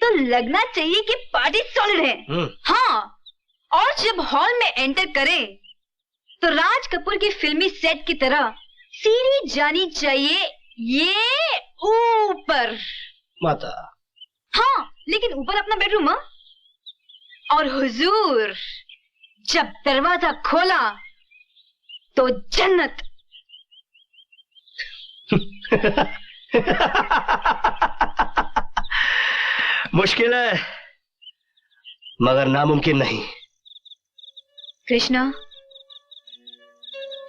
तो लगना चाहिए कि पार्टी सॉलिड है। हाँ, और जब हॉल में एंटर करे तो राज कपूर की फिल्मी सेट की तरह सीढ़ी जानी चाहिए ये ऊपर। माता। हाँ, लेकिन ऊपर अपना बेडरूम। और हुजूर जब दरवाजा खोला तो जन्नत। मुश्किल है मगर नामुमकिन नहीं। कृष्णा,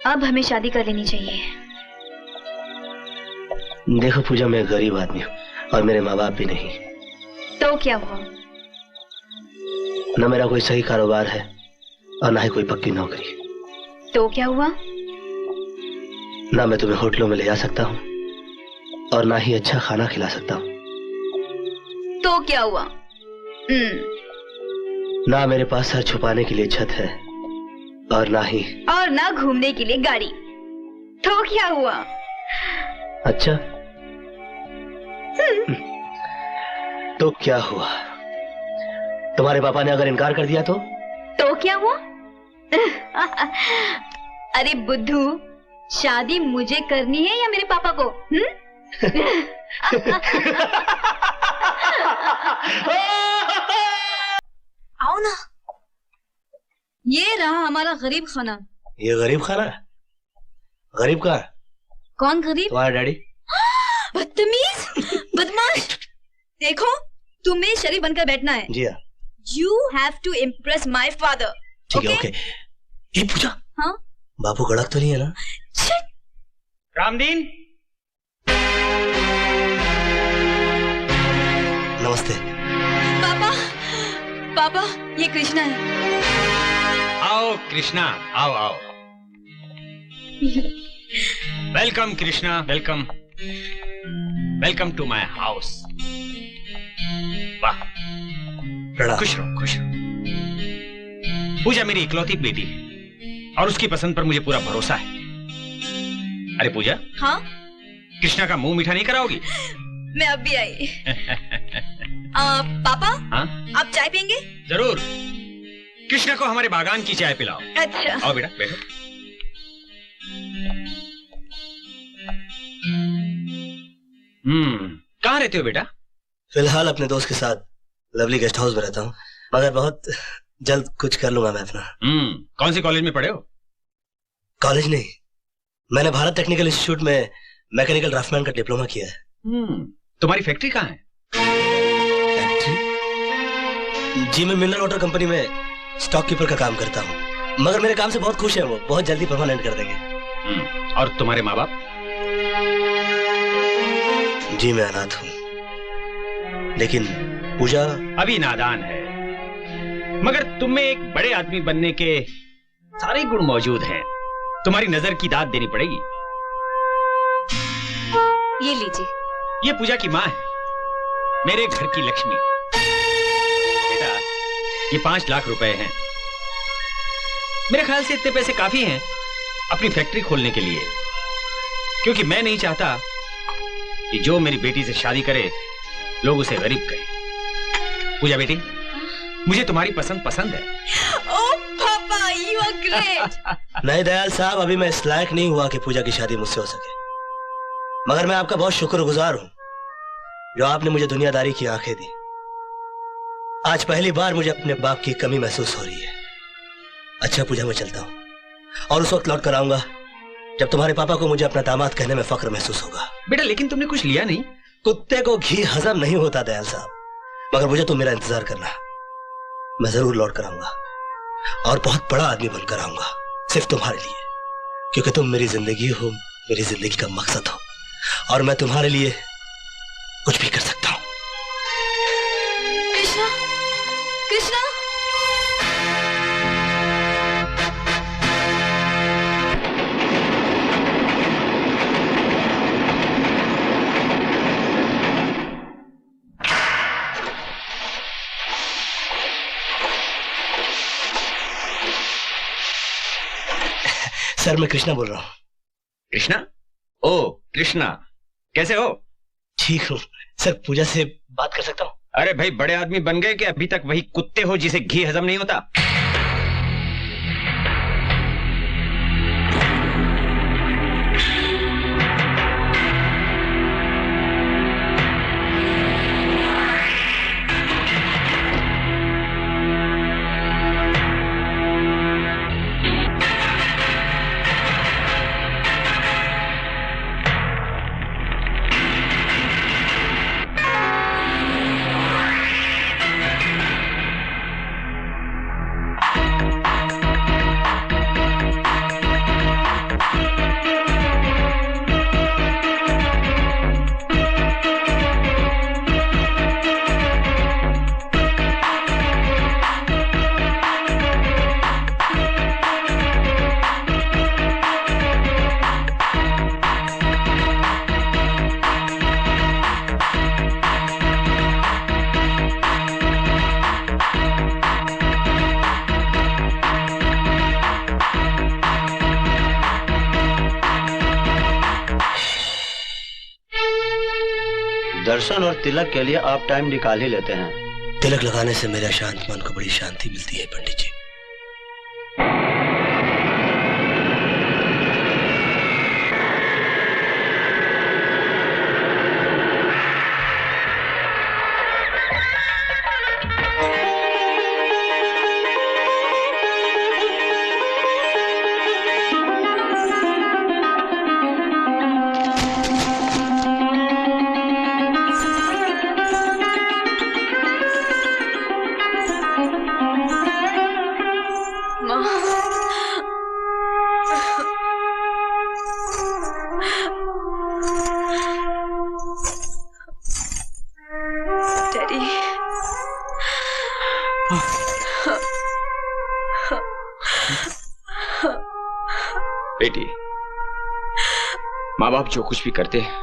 अब हमें शादी कर लेनी चाहिए। देखो पूजा, मैं गरीब आदमी हूँ और मेरे माँ बाप भी नहीं। तो क्या हुआ? न मेरा कोई सही कारोबार है और ना ही कोई पक्की नौकरी। तो क्या हुआ? ना मैं तुम्हें होटलों में ले जा सकता हूँ और ना ही अच्छा खाना खिला सकता हूँ। तो क्या हुआ? ना मेरे पास सर छुपाने के लिए छत है और ना घूमने के लिए गाड़ी। तो क्या हुआ? अच्छा, तो क्या हुआ? तुम्हारे पापा ने अगर इनकार कर दिया तो क्या हुआ? अरे बुद्धू, शादी मुझे करनी है या मेरे पापा को? आओ ना, ये रहा हमारा गरीब खाना। ये गरीब खाना है? गरीब का? कौन गरीब? तुम्हारा डैडी। बदतमीज, बदमाश। देखो, तुम्हें शरीफ बनकर बैठना है। जी हाँ। You have to impress my father. ठीक है, ओके। ये पूजा, हाँ? बापू गड़क तो नहीं है ना? रामदीन, नमस्ते। पापा, ये कृष्णा है। आओ कृष्णा, आओ आओ। Welcome Krishna, welcome, welcome to my house. वाह, खुश रहो, खुश रहो। पूजा मेरी इकलौती बेटी है और उसकी पसंद पर मुझे पूरा भरोसा है। अरे पूजा, हाँ? कृष्णा का मुंह मीठा नहीं कराओगी? मैं अब भी आई। पापा, हाँ? आप चाय पियेंगे? जरूर। कृष्णा को हमारे बागान की चाय पिलाओ। अच्छा। आओ बेटा, बैठो। कहाँ रहते हो बेटा? फिलहाल अपने दोस्त के साथ लवली गेस्ट हाउस में रहता हूँ, मगर बहुत जल्द कुछ कर लूंगा मैं अपना। कौन से कॉलेज में पढ़े हो? कॉलेज नहीं, मैंने भारत टेक्निकल इंस्टीट्यूट में मैकेनिकल ड्राफ्टमैन का डिप्लोमा किया है। तुम्हारी फैक्ट्री कहाँ है? फैक्ट्री? जी, मैं मिनरल वाटर कंपनी में स्टॉक कीपर का काम करता हूँ, मगर मेरे काम से बहुत खुश है वो, बहुत जल्दी परमानेंट कर देंगे। और तुम्हारे माँ बाप? जी, मैं अनाथ हूँ। लेकिन पूजा अभी नादान है, मगर तुम में एक बड़े आदमी बनने के सारे गुण मौजूद हैं। तुम्हारी नजर की दाद देनी पड़ेगी। ये लीजिए। ये पूजा की माँ है, मेरे घर की लक्ष्मी। बेटा, ये 5 लाख रुपए हैं। मेरे ख्याल से इतने पैसे काफी हैं अपनी फैक्ट्री खोलने के लिए, क्योंकि मैं नहीं चाहता कि जो मेरी बेटी से शादी करे लोग उसे गरीब कहें। पूजा बेटी, मुझे तुम्हारी पसंद है। ओह पापा, यू आर ग्रेट। नहीं दयाल साहब, अभी मैं इस लायक नहीं हुआ कि पूजा की शादी मुझसे हो सके, मगर मैं आपका बहुत शुक्रगुजार हूं जो आपने मुझे दुनियादारी की आंखें दी। आज पहली बार मुझे अपने बाप की कमी महसूस हो रही है। अच्छा पूजा, मैं चलता हूं और उस वक्त लौट कर आऊंगा जब तुम्हारे पापा को मुझे अपना दामाद कहने में फख्र महसूस होगा। बेटा, लेकिन तुमने कुछ लिया नहीं। कुत्ते को घी हजम नहीं होता दयाल साहब, मगर मुझे तुम मेरा इंतजार करना। मैं जरूर लौट कर आऊंगा और बहुत बड़ा आदमी बनकर आऊंगा, सिर्फ तुम्हारे लिए, क्योंकि तुम मेरी जिंदगी हो, मेरी जिंदगी का मकसद हो, और मैं तुम्हारे लिए कुछ भी कर सकता हूं। कृष्णा, कृष्णा। सर, मैं कृष्णा बोल रहा हूँ। कृष्णा? ओ कृष्णा, कैसे हो? ठीक हूँ सर। पूजा से बात कर सकता हूँ? अरे भाई, बड़े आदमी बन गए कि अभी तक वही कुत्ते हो जिसे घी हजम नहीं होता? दर्शन और तिलक के लिए आप टाइम निकाल ही लेते हैं। तिलक लगाने से मेरे शांत मन को बड़ी शांति मिलती है पंडित जी। बेटी, माँ बाप जो कुछ भी करते हैं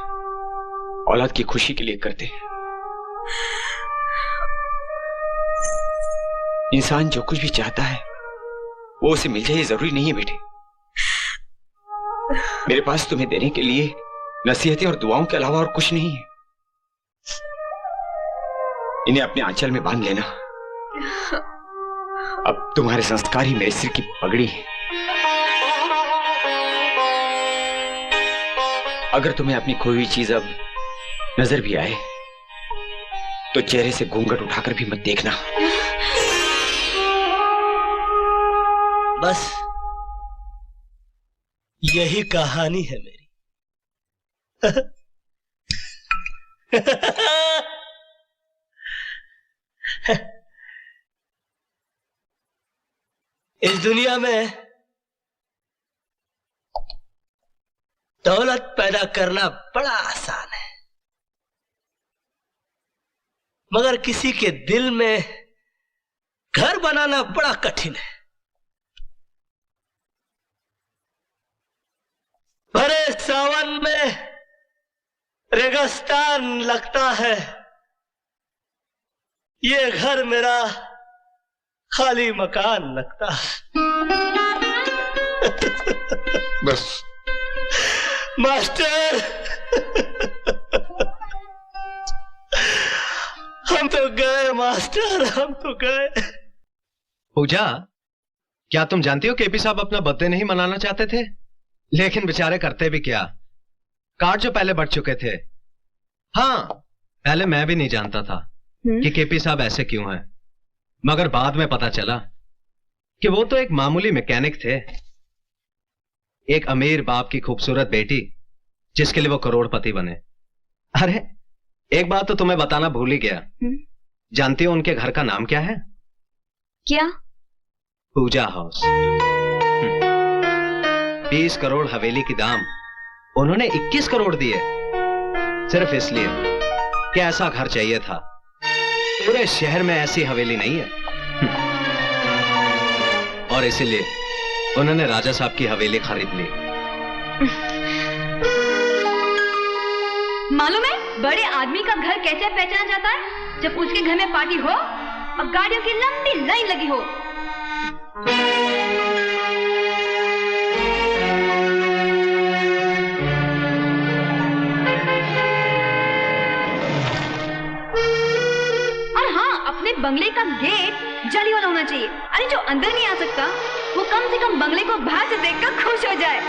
औलाद की खुशी के लिए करते हैं। इंसान जो कुछ भी चाहता है वो उसे मिल जाए जरूरी नहीं है बेटे। मेरे पास तुम्हें देने के लिए नसीहतें और दुआओं के अलावा और कुछ नहीं है। इन्हें अपने आंचल में बांध लेना। अब तुम्हारे संस्कार ही मेरे सिर की पगड़ी है। अगर तुम्हें अपनी खोई हुई चीज अब नजर भी आए तो चेहरे से घूंघट उठाकर भी मत देखना। बस यही कहानी है मेरी। इस दुनिया में दौलत पैदा करना बड़ा आसान है, मगर किसी के दिल में घर बनाना बड़ा कठिन है। भरे सावन में रेगिस्तान लगता है, ये घर मेरा खाली मकान लगता है। बस मास्टर, हम तो गए मास्टर, हम तो गए। पूजा, क्या तुम जानती हो केपी साहब अपना बर्थडे नहीं मनाना चाहते थे, लेकिन बेचारे करते भी क्या, कार्ड जो पहले बढ़ चुके थे। हाँ, पहले मैं भी नहीं जानता था कि केपी साहब ऐसे क्यों हैं, मगर बाद में पता चला कि वो तो एक मामूली मैकेनिक थे। एक अमीर बाप की खूबसूरत बेटी जिसके लिए वो करोड़पति बने। अरे एक बात तो तुम्हें बताना भूल ही गया। जानती हो उनके घर का नाम क्या है? क्या? पूजा हाउस। 20 करोड़ हवेली की दाम उन्होंने 21 करोड़ दिए, सिर्फ इसलिए कि ऐसा घर चाहिए था। पूरे शहर में ऐसी हवेली नहीं है। और इसीलिए उन्होंने राजा साहब की हवेली खरीद ली। मालूम है बड़े आदमी का घर कैसे पहचाना जाता है? जब उसके घर में पार्टी हो और गाड़ियों की लंबी लाइन लगी हो। और हाँ, अपने बंगले का गेट जाली वाला होना चाहिए। अरे जो अंदर नहीं आ सकता वो कम से कम बंगले को बाहर से देखकर खुश हो जाए।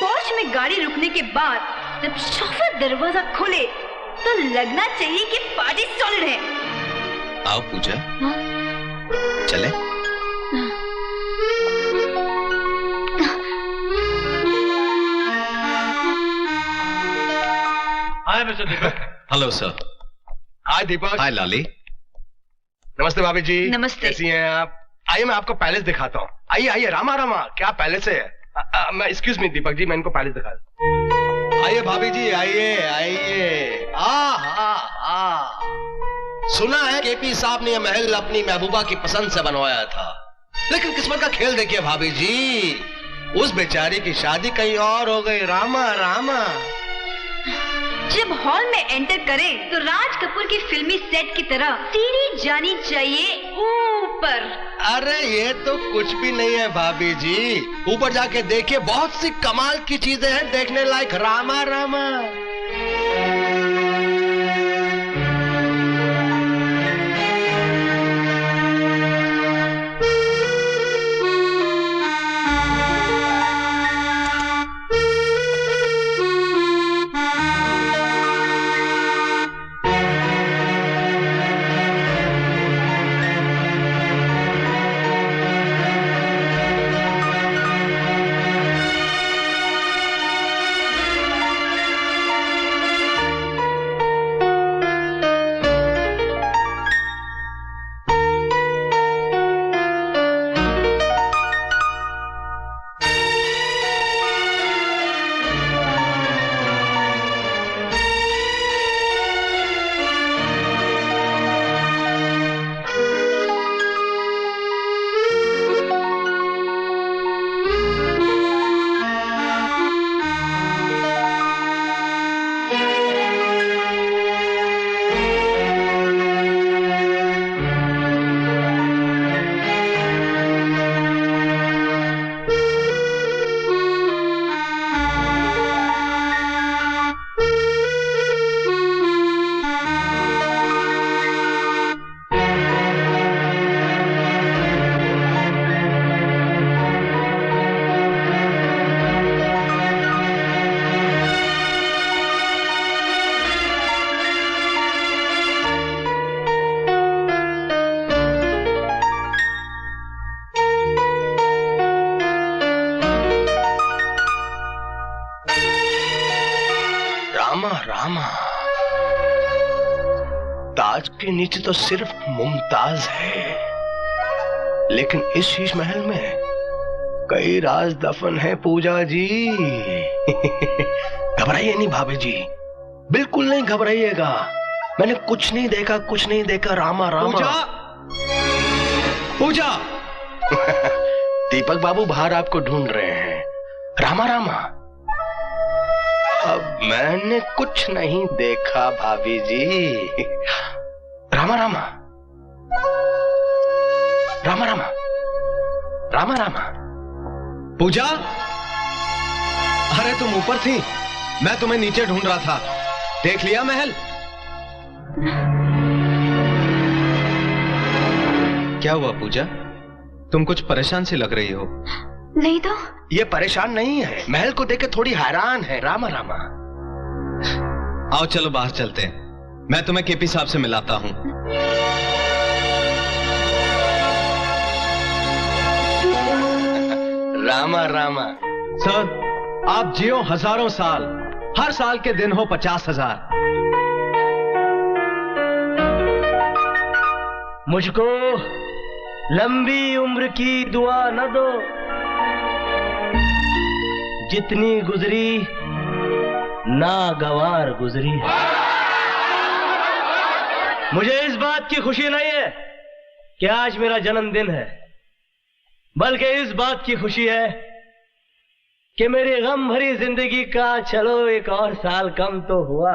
पोर्च में गाड़ी रुकने के बाद जब शोफर दरवाजा खोले तो लगना चाहिए कि पार्टी सॉलिड है। आओ पूजा। हाँ? चले। Hi mister Deepak. Hello sir. Hi Deepak. Hi Lali. नमस्ते भाभी जी। नमस्ते। कैसी हैं आप? आइए मैं आपको पैलेस दिखाता हूँ। आइए आइए, रामा रामा, क्या पैलेस है। मैं एक्सक्यूज मी दीपक जी, मैं इनको पैलेस दिखा दूँ। आइए भाभी जी, आइए आइए। सुना है केपी साहब ने यह महल अपनी महबूबा की पसंद से बनवाया था, लेकिन किस्मत का खेल देखिए भाभी जी, उस बेचारी की शादी कहीं और हो गई। रामा रामा। जब हॉल में एंटर करें तो राज कपूर की फिल्मी सेट की तरह सीढ़ी जानी चाहिए ऊपर। अरे ये तो कुछ भी नहीं है भाभी जी, ऊपर जाके देखिए, बहुत सी कमाल की चीजें हैं देखने लायक। रामा रामा। ताज के नीचे तो सिर्फ मुमताज है, लेकिन इस शीश महल में कई राज दफन है पूजा जी। घबराइए नहीं भाभी जी, बिल्कुल नहीं घबराइएगा। मैंने कुछ नहीं देखा, कुछ नहीं देखा। रामा रामा। पूजा दीपक बाबू बाहर आपको ढूंढ रहे हैं। रामा रामा। अब मैंने कुछ नहीं देखा भाभी जी। रामा रामा। रामा रामा। रामा रामा। पूजा, अरे तुम ऊपर थी, मैं तुम्हें नीचे ढूंढ रहा था। देख लिया महल? क्या हुआ पूजा, तुम कुछ परेशान सी लग रही हो। नहीं तो। ये परेशान नहीं है, महल को देख के थोड़ी हैरान है। रामा रामा। आओ चलो बाहर चलते हैं, मैं तुम्हें केपी साहब से मिलाता हूं। रामा रामा। सर आप जियो हजारों साल, हर साल के दिन हो 50,000। मुझको लंबी उम्र की दुआ न दो, जितनी गुजरी नागवार गुजरी है। मुझे इस बात की खुशी नहीं है कि आज मेरा जन्मदिन है, बल्कि इस बात की खुशी है कि मेरी गम भरी जिंदगी का चलो एक और साल कम तो हुआ।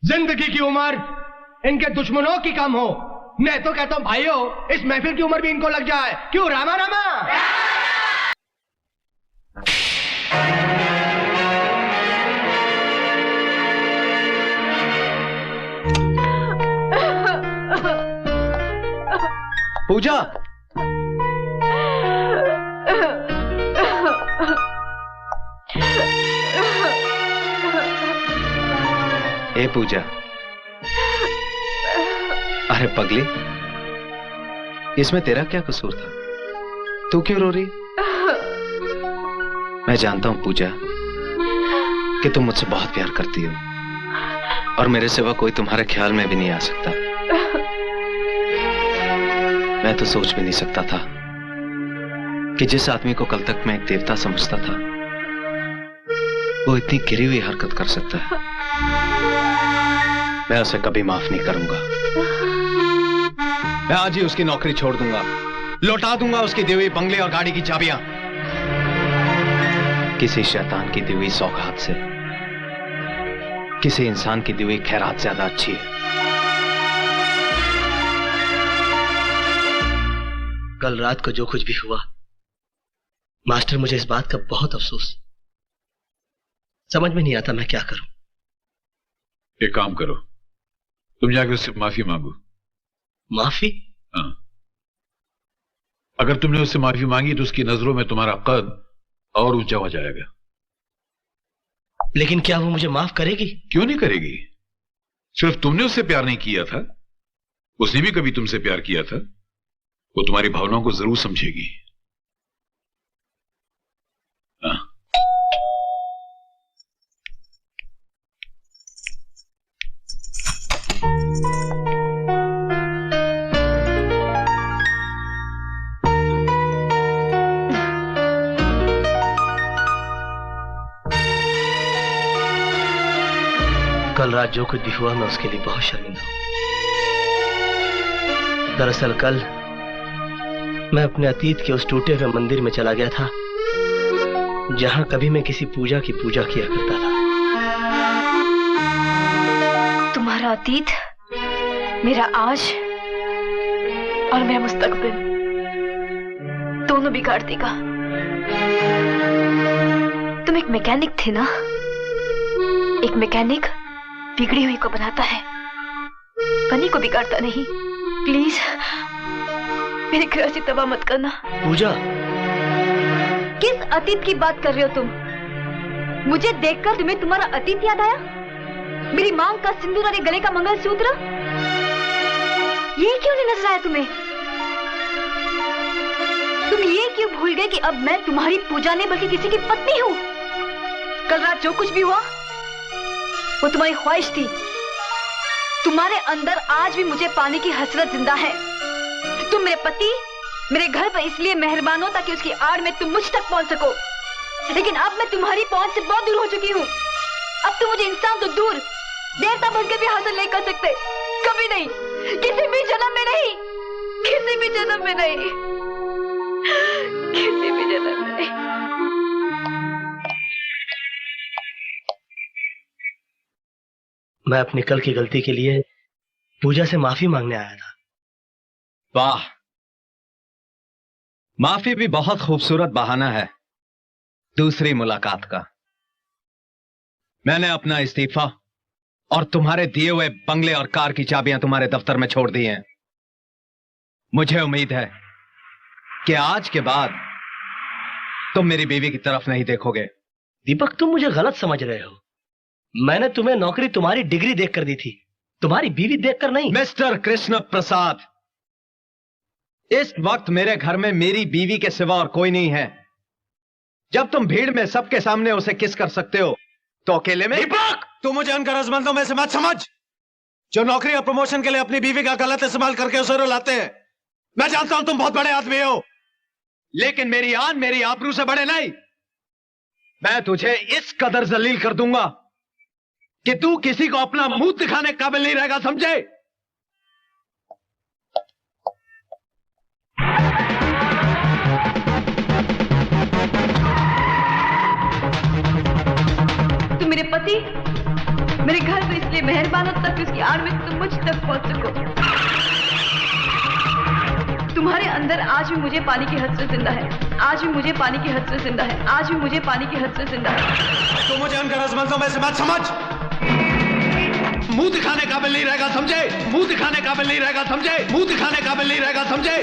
जिंदगी की उम्र इनके दुश्मनों की कम हो। मैं तो कहता हूं भाइयों, इस महफिल की उम्र भी इनको लग जाए। क्यों रामा रामा? पूजा, ए पूजा। अरे पगली, इसमें तेरा क्या कसूर था? तू क्यों रो रही? मैं जानता हूं पूजा कि तुम मुझसे बहुत प्यार करती हो, और मेरे सिवा कोई तुम्हारे ख्याल में भी नहीं आ सकता। मैं तो सोच भी नहीं सकता था कि जिस आदमी को कल तक मैं एक देवता समझता था, वो इतनी गिरी हुई हरकत कर सकता है। मैं उसे कभी माफ नहीं करूंगा। मैं आज ही उसकी नौकरी छोड़ दूंगा, लौटा दूंगा उसकी दी हुई बंगले और गाड़ी की चाबियां किसी शैतान की दी हुई सौगात से। किसी इंसान की दी हुई खैरात ज्यादा अच्छी है। कल रात को जो कुछ भी हुआ, मास्टर, मुझे इस बात का बहुत अफसोस। समझ में नहीं आता मैं क्या करूं। एक काम करो, तुम जाकर उससे माफी मांगो। माफी? हाँ। अगर तुमने उससे माफी मांगी तो उसकी नजरों में तुम्हारा कद और ऊंचा हो जाएगा। लेकिन क्या वो मुझे माफ करेगी? क्यों नहीं करेगी? सिर्फ तुमने उससे प्यार नहीं किया था, उसने भी कभी तुमसे प्यार किया था। वो तुम्हारी भावनाओं को जरूर समझेगी। हाँ। कल रात जो कुछ भी हुआ, मैं उसके लिए बहुत शर्मिंदा हूं। दरअसल कल मैं अपने अतीत के उस टूटे हुए मंदिर में चला गया था जहां कभी मैं किसी पूजा की पूजा किया करता था। तुम्हारा अतीत, मेरा आज और मेरा मुस्तकबिल दोनों बिगाड़ देगा। तुम एक मैकेनिक थे ना? एक मैकेनिक बिगड़ी हुई को बनाता है, बनी को बिगाड़ता नहीं। प्लीज मेरी गृहस्थी तबाह मत करना। पूजा, किस अतीत की बात कर रहे हो तुम? मुझे देखकर तुम्हें तुम्हारा अतीत याद आया? मेरी मांग का सिंदूर और गले का मंगलसूत्र, ये क्यों नहीं नजर आया तुम्हें? तुम ये क्यों भूल गए कि अब मैं तुम्हारी पूजा नहीं बल्कि किसी की पत्नी हूँ? कल रात जो कुछ भी हुआ वो तुम्हारी ख्वाहिश थी। तुम्हारे अंदर आज भी मुझे पाने की हसरत जिंदा है। तुम मेरे पति, मेरे घर पर इसलिए मेहरबान हो ताकि उसकी आड़ में तुम मुझ तक पहुंच सको। लेकिन अब मैं तुम्हारी पहुंच से बहुत दूर हो चुकी हूँ। अब तुम मुझे इंसान तो दूर, देवता बनकर भी हासिल नहीं कर सकते। कभी नहीं, किसी भी जन्म में नहीं, किसी भी जन्म में नहीं, किसी भी जन्म में नहीं। मैं अपनी कल की गलती के लिए पूजा से माफी मांगने आया था। वाह, माफी भी बहुत खूबसूरत बहाना है दूसरी मुलाकात का। मैंने अपना इस्तीफा और तुम्हारे दिए हुए बंगले और कार की चाबियां तुम्हारे दफ्तर में छोड़ दी हैं। मुझे उम्मीद है कि आज के बाद तुम मेरी बीवी की तरफ नहीं देखोगे। दीपक, तुम मुझे गलत समझ रहे हो। मैंने तुम्हें नौकरी तुम्हारी डिग्री देखकर दी थी, तुम्हारी बीवी देखकर नहीं। मिस्टर कृष्ण प्रसाद, इस वक्त मेरे घर में मेरी बीवी के सिवा और कोई नहीं है। जब तुम भीड़ में सबके सामने उसे किस कर सकते हो तो अकेले में। दीपक, तू मुझे उन गरजमंदों में से मत समझ जो नौकरी और प्रमोशन के लिए अपनी बीवी का गलत इस्तेमाल करके उसे रुलाते हैं। मैं जानता हूं तुम बहुत बड़े आदमी हो, लेकिन मेरी आन मेरी आबरू से बड़े नहीं। मैं तुझे इस कदर जलील कर दूंगा कि तू किसी को अपना मुंह दिखाने के काबिल नहीं रहेगा, समझे? तुम मेरे पति, मेरे घर पे इसलिए मेहरबान हो तक उसकी आड़ में तुम मुझ तक पहुंच सको। तुम्हारे अंदर आज भी मुझे पानी की हद से जिंदा है, आज भी मुझे पानी की हद से जिंदा है, आज भी मुझे पानी की हद से जिंदा है। तू मुझे उन गरजमंदों में से मत समझ। मुंह दिखाने काबिल नहीं रहेगा, समझे? मुंह दिखाने काबिल नहीं रहेगा, समझे? मुंह दिखाने काबिल नहीं रहेगा, समझे?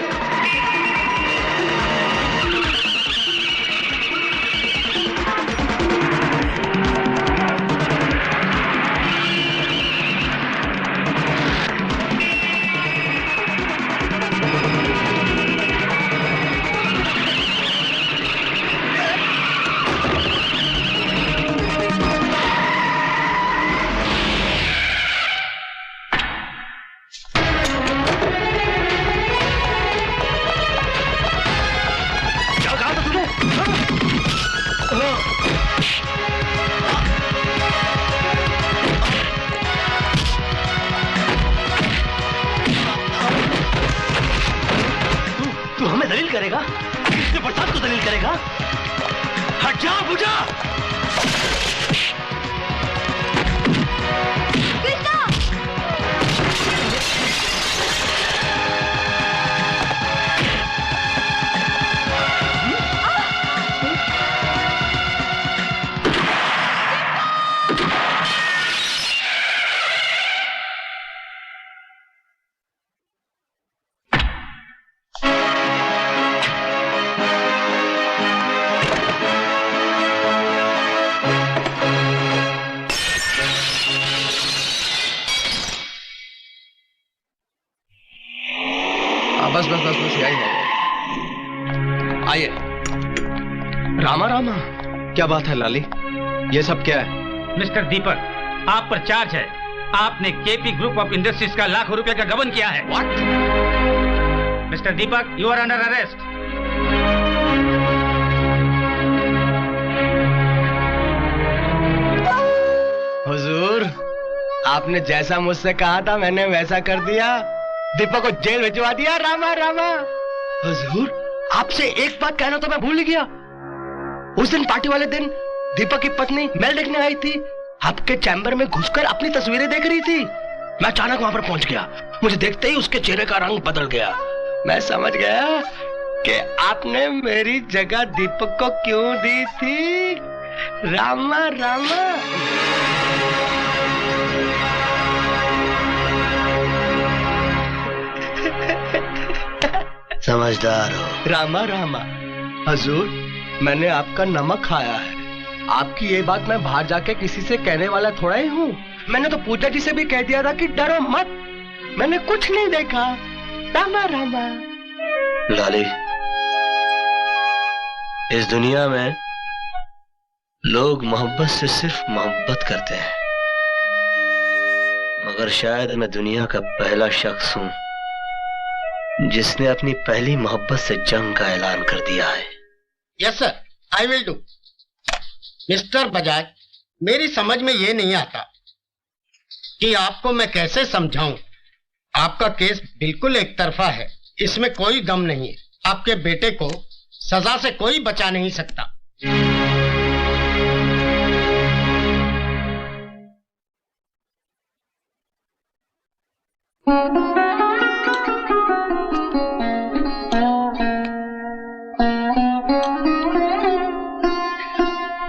रामा रामा, क्या बात है लाली, ये सब क्या है? मिस्टर दीपक, आप पर चार्ज है। आपने केपी ग्रुप ऑफ इंडस्ट्रीज का लाखों रुपए का गबन किया है। What? Mr Deepak, you are under arrest. हुजूर, आपने जैसा मुझसे कहा था मैंने वैसा कर दिया। दीपक को जेल भिजवा दिया। रामा रामा। हुजूर, आपसे एक बात कहना तो मैं भूल ही गया। उस दिन पार्टी वाले दिन दीपक की पत्नी मेल देखने आई थी, आपके चैम्बर में घुसकर अपनी तस्वीरें देख रही थी। मैं अचानक वहां पर पहुंच गया। मुझे देखते ही उसके चेहरे का रंग बदल गया। मैं समझ गया कि आपने मेरी जगह दीपक को क्यों दी थी। रामा रामा। समझदार हो। रामा रामा। हजूर, मैंने आपका नमक खाया है। आपकी ये बात मैं बाहर जाके किसी से कहने वाला थोड़ा ही हूँ। मैंने तो पूजा जी से भी कह दिया था कि डरो मत, मैंने कुछ नहीं देखा। रामा रामा। लाली, इस दुनिया में लोग मोहब्बत से सिर्फ मोहब्बत करते हैं, मगर शायद मैं दुनिया का पहला शख्स हूं जिसने अपनी पहली मोहब्बत से जंग का ऐलान कर दिया है। Yes sir, I will do. Mister Bajaj, मेरी समझ में ये नहीं आता कि आपको मैं कैसे समझाऊं। आपका केस बिल्कुल एक तरफा है, इसमें कोई गम नहीं है। आपके बेटे को सजा से कोई बचा नहीं सकता।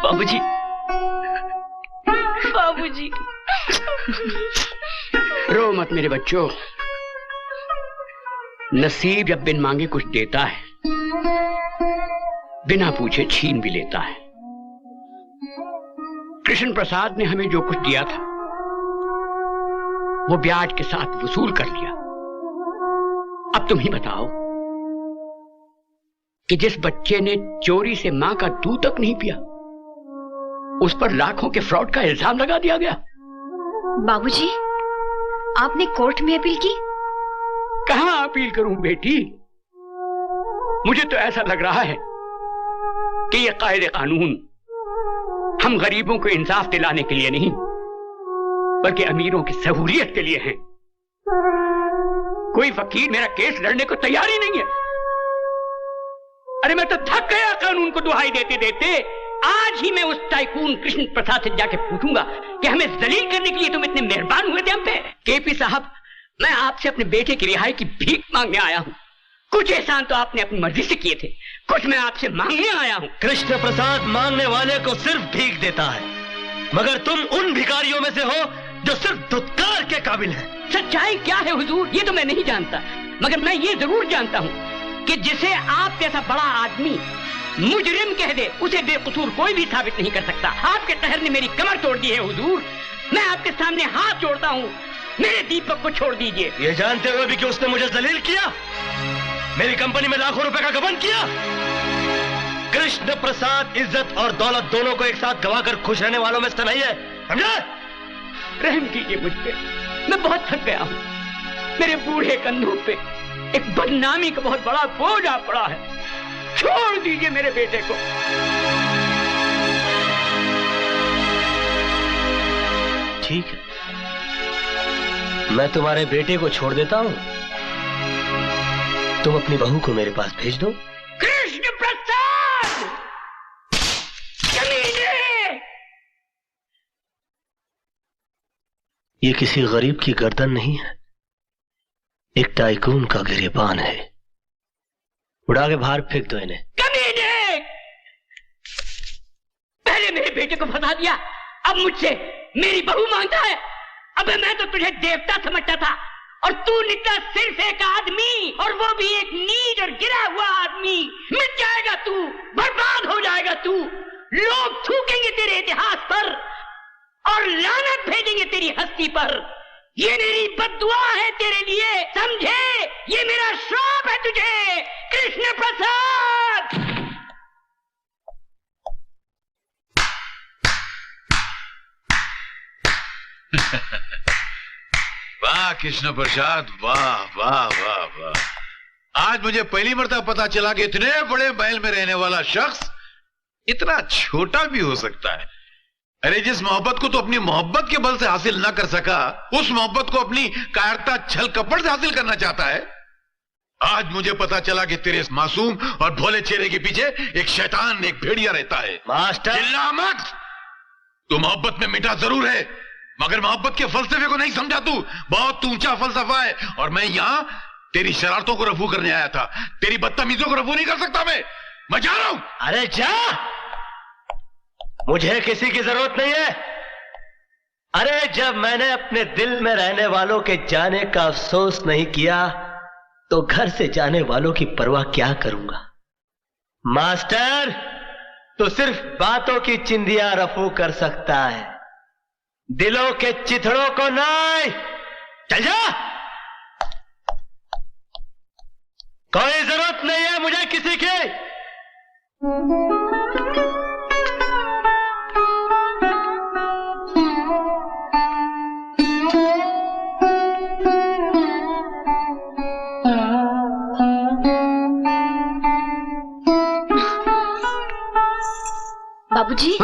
बाबूजी, बाबूजी। रो मत मेरे बच्चों, नसीब जब बिन मांगे कुछ देता है, बिना पूछे छीन भी लेता है। कृष्ण प्रसाद ने हमें जो कुछ दिया था वो ब्याज के साथ वसूल कर लिया। अब तुम ही बताओ कि जिस बच्चे ने चोरी से मां का दूध तक नहीं पिया, उस पर लाखों के फ्रॉड का इल्जाम लगा दिया गया। बाबूजी, आपने कोर्ट में अपील की? कहां अपील करूं बेटी, मुझे तो ऐसा लग रहा है कि ये कायदे कानून हम गरीबों को इंसाफ दिलाने के लिए नहीं, बल्कि अमीरों की सहूलियत के लिए हैं। कोई वकील मेरा केस लड़ने को तैयार ही नहीं है। अरे मैं तो थक गया कानून को दुहाई देते देते। आज ही मैं उस टाइकून कृष्ण प्रसाद से जाके पूछूंगा कि हमें जलील करने के लिए तुम इतने मेहरबान हुए थे हम पे। केपी साहब, मैं आपसे अपने बेटे की रिहाई की भीख मांगने आया हूँ। कुछ एहसान तो आपने अपनी मर्जी से किए थे, कुछ मैं आपसे मांगने आया हूँ। कृष्ण प्रसाद मांगने वाले को सिर्फ भीख देता है, मगर तुम उन भिखारियों में से हो जो सिर्फ धुतकार के काबिल हैं। सच्चाई क्या है हुजूर, ये तो मैं नहीं जानता, मगर मैं ये जरूर जानता हूँ कि जिसे आप जैसा बड़ा आदमी मुजरिम कह दे, उसे बेकसूर कोई भी साबित नहीं कर सकता। आपके कहर ने मेरी कमर तोड़ दी है हुजूर। मैं आपके सामने हाथ जोड़ता हूँ, मेरे दीपक को छोड़ दीजिए। ये जानते हुए भी कि उसने मुझे जलील किया, मेरी कंपनी में लाखों रुपए का गबन किया। कृष्ण प्रसाद इज्जत और दौलत दोनों को एक साथ गवाकर खुश रहने वालों में से नहीं है, समझे? रहम कीजिए मुझ पे, मैं बहुत थक गया हूँ। मेरे बूढ़े कंधों पे एक बदनामी का बहुत बड़ा बोझ आ पड़ा है। छोड़ दीजिए मेरे बेटे को। ठीक है, मैं तुम्हारे बेटे को छोड़ देता हूँ, तुम अपनी बहू को मेरे पास भेज दो। कृष्ण प्रसाद, कमीने! ये किसी गरीब की गर्दन नहीं है, एक टाइकून का गिरेबान है। उड़ा के बाहर फेंक दो इन्हें। कमीने! पहले मेरे बेटे को फंसा दिया, अब मुझसे मेरी बहू मांगता है। अबे मैं तो तुझे देवता समझता था और तू निकला सिर्फ एक आदमी, और वो भी एक नीच और गिरा हुआ आदमी। मिट जाएगा तू, बर्बाद हो जाएगा तू। लोग थूकेंगे तेरे इतिहास पर और लानत भेजेंगे तेरी हस्ती पर। ये मेरी बद्दुआ है तेरे लिए, समझे? ये मेरा श्राप है तुझे, कृष्ण प्रसाद। वाह कृष्ण प्रसाद, वाह वाह वाह वाह। आज मुझे पहली मर्तबा पता चला कि इतने बड़े महल में रहने वाला शख्स इतना छोटा भी हो सकता है। अरे जिस मोहब्बत को तो अपनी मोहब्बत के बल से हासिल ना कर सका, उस मोहब्बत को अपनी कायरता छल कपट से हासिल करना चाहता है। आज मुझे पता चला कि तेरे इस मासूम और भोले चेहरे के पीछे एक शैतान, एक भेड़िया रहता है। मास्टर चिल्ला मत। तू मोहब्बत में मिटा जरूर है, मगर मोहब्बत के फलसफे को नहीं समझा। तू बहुत ऊंचा फलसफा है, और मैं यहां तेरी शरारतों को रफू करने आया था। तेरी बदतमीजों को रफू नहीं कर सकता मैं जा रहा हूं। अरे जा, मुझे किसी की जरूरत नहीं है। अरे जब मैंने अपने दिल में रहने वालों के जाने का अफसोस नहीं किया, तो घर से जाने वालों की परवाह क्या करूंगा। मास्टर, तो सिर्फ बातों की चिंदियां रफू कर सकता है, दिलों के चिथड़ों को नहीं। चल जा, कोई जरूरत नहीं है मुझे किसी की। बाबूजी,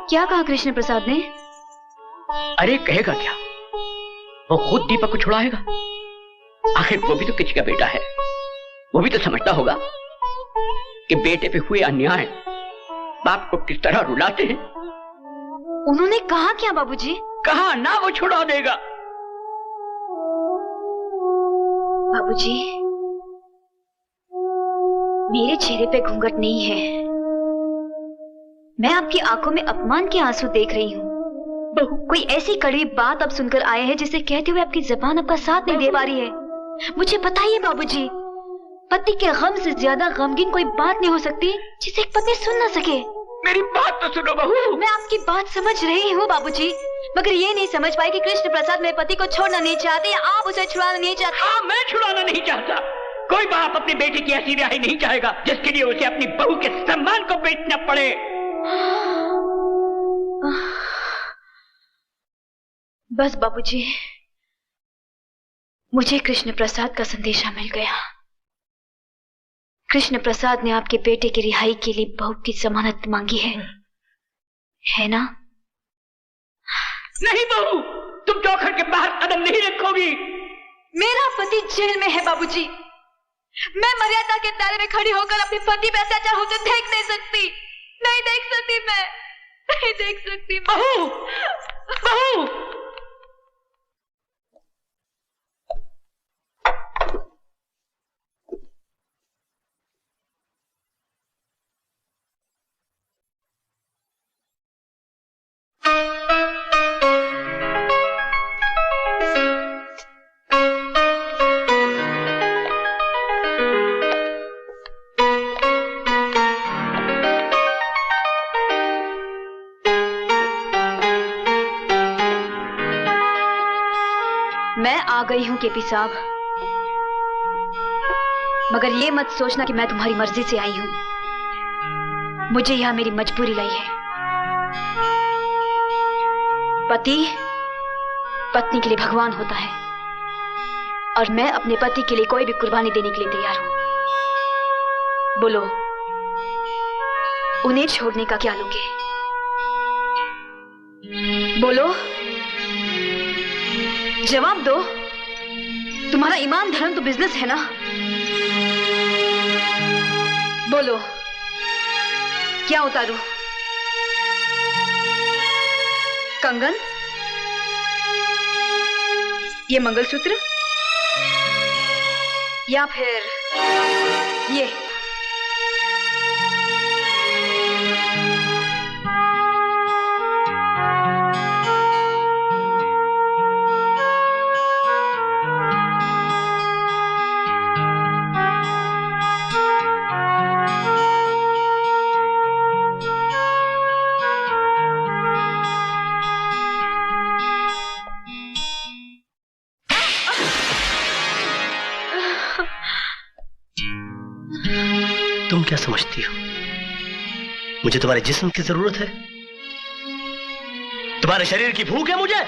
क्या कहा कृष्ण प्रसाद ने? अरे कहेगा क्या, वो खुद दीपक को छुड़ाएगा। आखिर वो भी तो किसी का बेटा है, वो भी तो समझता होगा कि बेटे पे हुए अन्याय बाप को किस तरह रुलाते हैं। उन्होंने कहा क्या बाबूजी? कहा ना वो छुड़ा देगा। बाबूजी, मेरे चेहरे पे घूंघट नहीं है, मैं आपकी आंखों में अपमान के आंसू देख रही हूँ। कोई ऐसी कड़वी बात अब सुनकर आए हैं जिसे कहते हुए आपकी जबान आपका साथ नहीं दे पा रही है। मुझे बताइए बाबूजी, पति के गम से ज्यादा गमगीन कोई बात नहीं हो सकती जिसे एक पति सुन ना सके। मेरी बात तो सुनो बहू। मैं आपकी बात समझ रही हूँ बाबूजी, मगर ये नहीं समझ पाई कि कृष्ण प्रसाद मेरे पति को छोड़ना नहीं चाहते या आप उसे छुड़ाना नहीं चाहते। हाँ, मैं छुड़ाना नहीं चाहता। कोई बाप अपनी बेटी की ऐसी रिहाई नहीं चाहेगा जिसके लिए उसे अपनी बहू के सम्मान को बेचना पड़े। बस बाबूजी, मुझे कृष्ण प्रसाद का संदेशा मिल गया। कृष्ण प्रसाद ने आपके बेटे की रिहाई के लिए बहू की जमानत मांगी है ना? नहीं बहू, तुम चौखट के बाहर कदम नहीं रखोगी। मेरा पति जेल में है बाबूजी, मैं मर्यादा के दायरे में खड़ी होकर अपने पति पे अत्याचार होते देख नहीं सकती। नहीं देख सकती, मैं नहीं देख सकती। बहू, बहू, मैं आ गई हूं केपी साहब, मगर ये मत सोचना कि मैं तुम्हारी मर्जी से आई हूं। मुझे यहां मेरी मजबूरी लाई है। पति पत्नी के लिए भगवान होता है, और मैं अपने पति के लिए कोई भी कुर्बानी देने के लिए तैयार हूं। बोलो, उन्हें छोड़ने का क्या लोगे? बोलो, जवाब दो। तुम्हारा ईमान धर्म तो बिजनेस है ना? बोलो, क्या उतारूं? कंगन, ये मंगलसूत्र, या फिर ये? तुम क्या समझती हो, मुझे तुम्हारे जिस्म की जरूरत है? तुम्हारे शरीर की भूख है मुझे?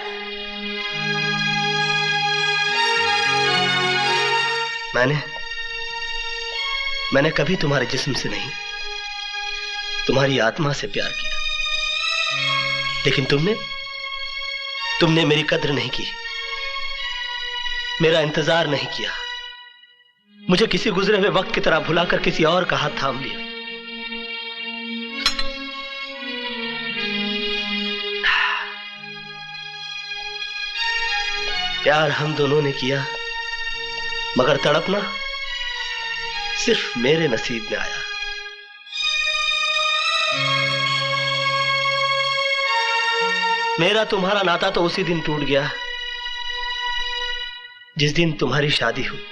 मैंने कभी तुम्हारे जिस्म से नहीं, तुम्हारी आत्मा से प्यार किया। लेकिन तुमने मेरी कद्र नहीं की, मेरा इंतजार नहीं किया। मुझे किसी गुजरे हुए वक्त की तरह भुलाकर किसी और का हाथ थाम लिया। प्यार हम दोनों ने किया, मगर तड़पना सिर्फ मेरे नसीब में आया। मेरा तुम्हारा नाता तो उसी दिन टूट गया जिस दिन तुम्हारी शादी हुई।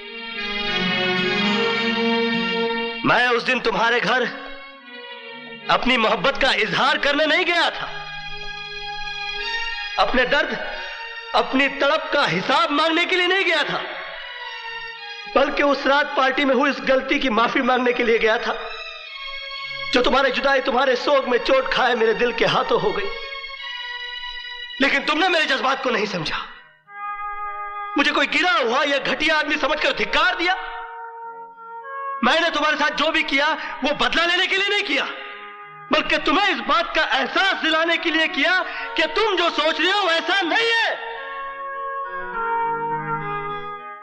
मैं उस दिन तुम्हारे घर अपनी मोहब्बत का इजहार करने नहीं गया था, अपने दर्द, अपनी तड़प का हिसाब मांगने के लिए नहीं गया था, बल्कि उस रात पार्टी में हुई इस गलती की माफी मांगने के लिए गया था जो तुम्हारे जुदाई, तुम्हारे सोग में चोट खाए मेरे दिल के हाथों हो गई। लेकिन तुमने मेरे जज्बात को नहीं समझा, मुझे कोई गिरा हुआ या घटिया आदमी समझकर धिक्कार दिया। मैंने तुम्हारे साथ जो भी किया वो बदला लेने के लिए नहीं किया, बल्कि तुम्हें इस बात का एहसास दिलाने के लिए किया कि तुम जो सोच रहे हो वैसा नहीं है।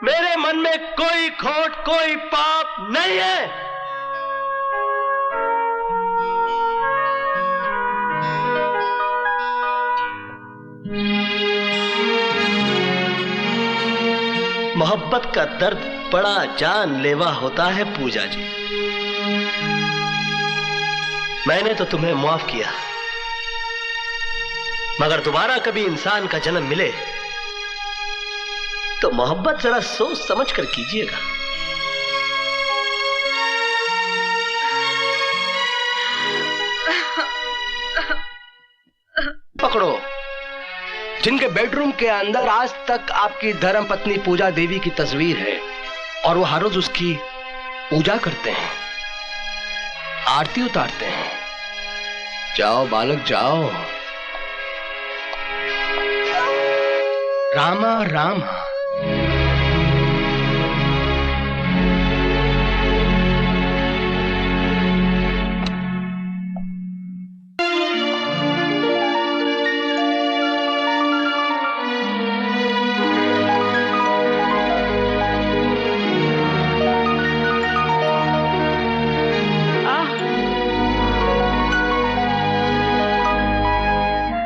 मेरे मन में कोई खोट, कोई पाप नहीं है। मोहब्बत का दर्द बड़ा जानलेवा होता है पूजा जी। मैंने तो तुम्हें माफ किया, मगर दोबारा कभी इंसान का जन्म मिले तो मोहब्बत जरा सोच समझ कर कीजिएगा। पकड़ो जिनके बेडरूम के अंदर आज तक आपकी धर्मपत्नी पूजा देवी की तस्वीर है और वो हर रोज उसकी पूजा करते हैं, आरती उतारते हैं। जाओ बालक जाओ। रामा रामा।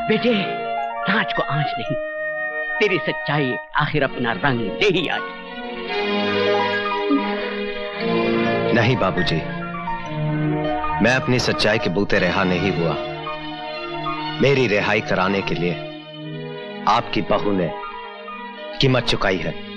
बेटे नाच को आंच नहीं, तेरी सच्चाई आखिर अपना रंग दे ही आज। नहीं बाबूजी, मैं अपनी सच्चाई के बूते रिहा नहीं हुआ। मेरी रिहाई कराने के लिए आपकी बहू ने कीमत चुकाई है।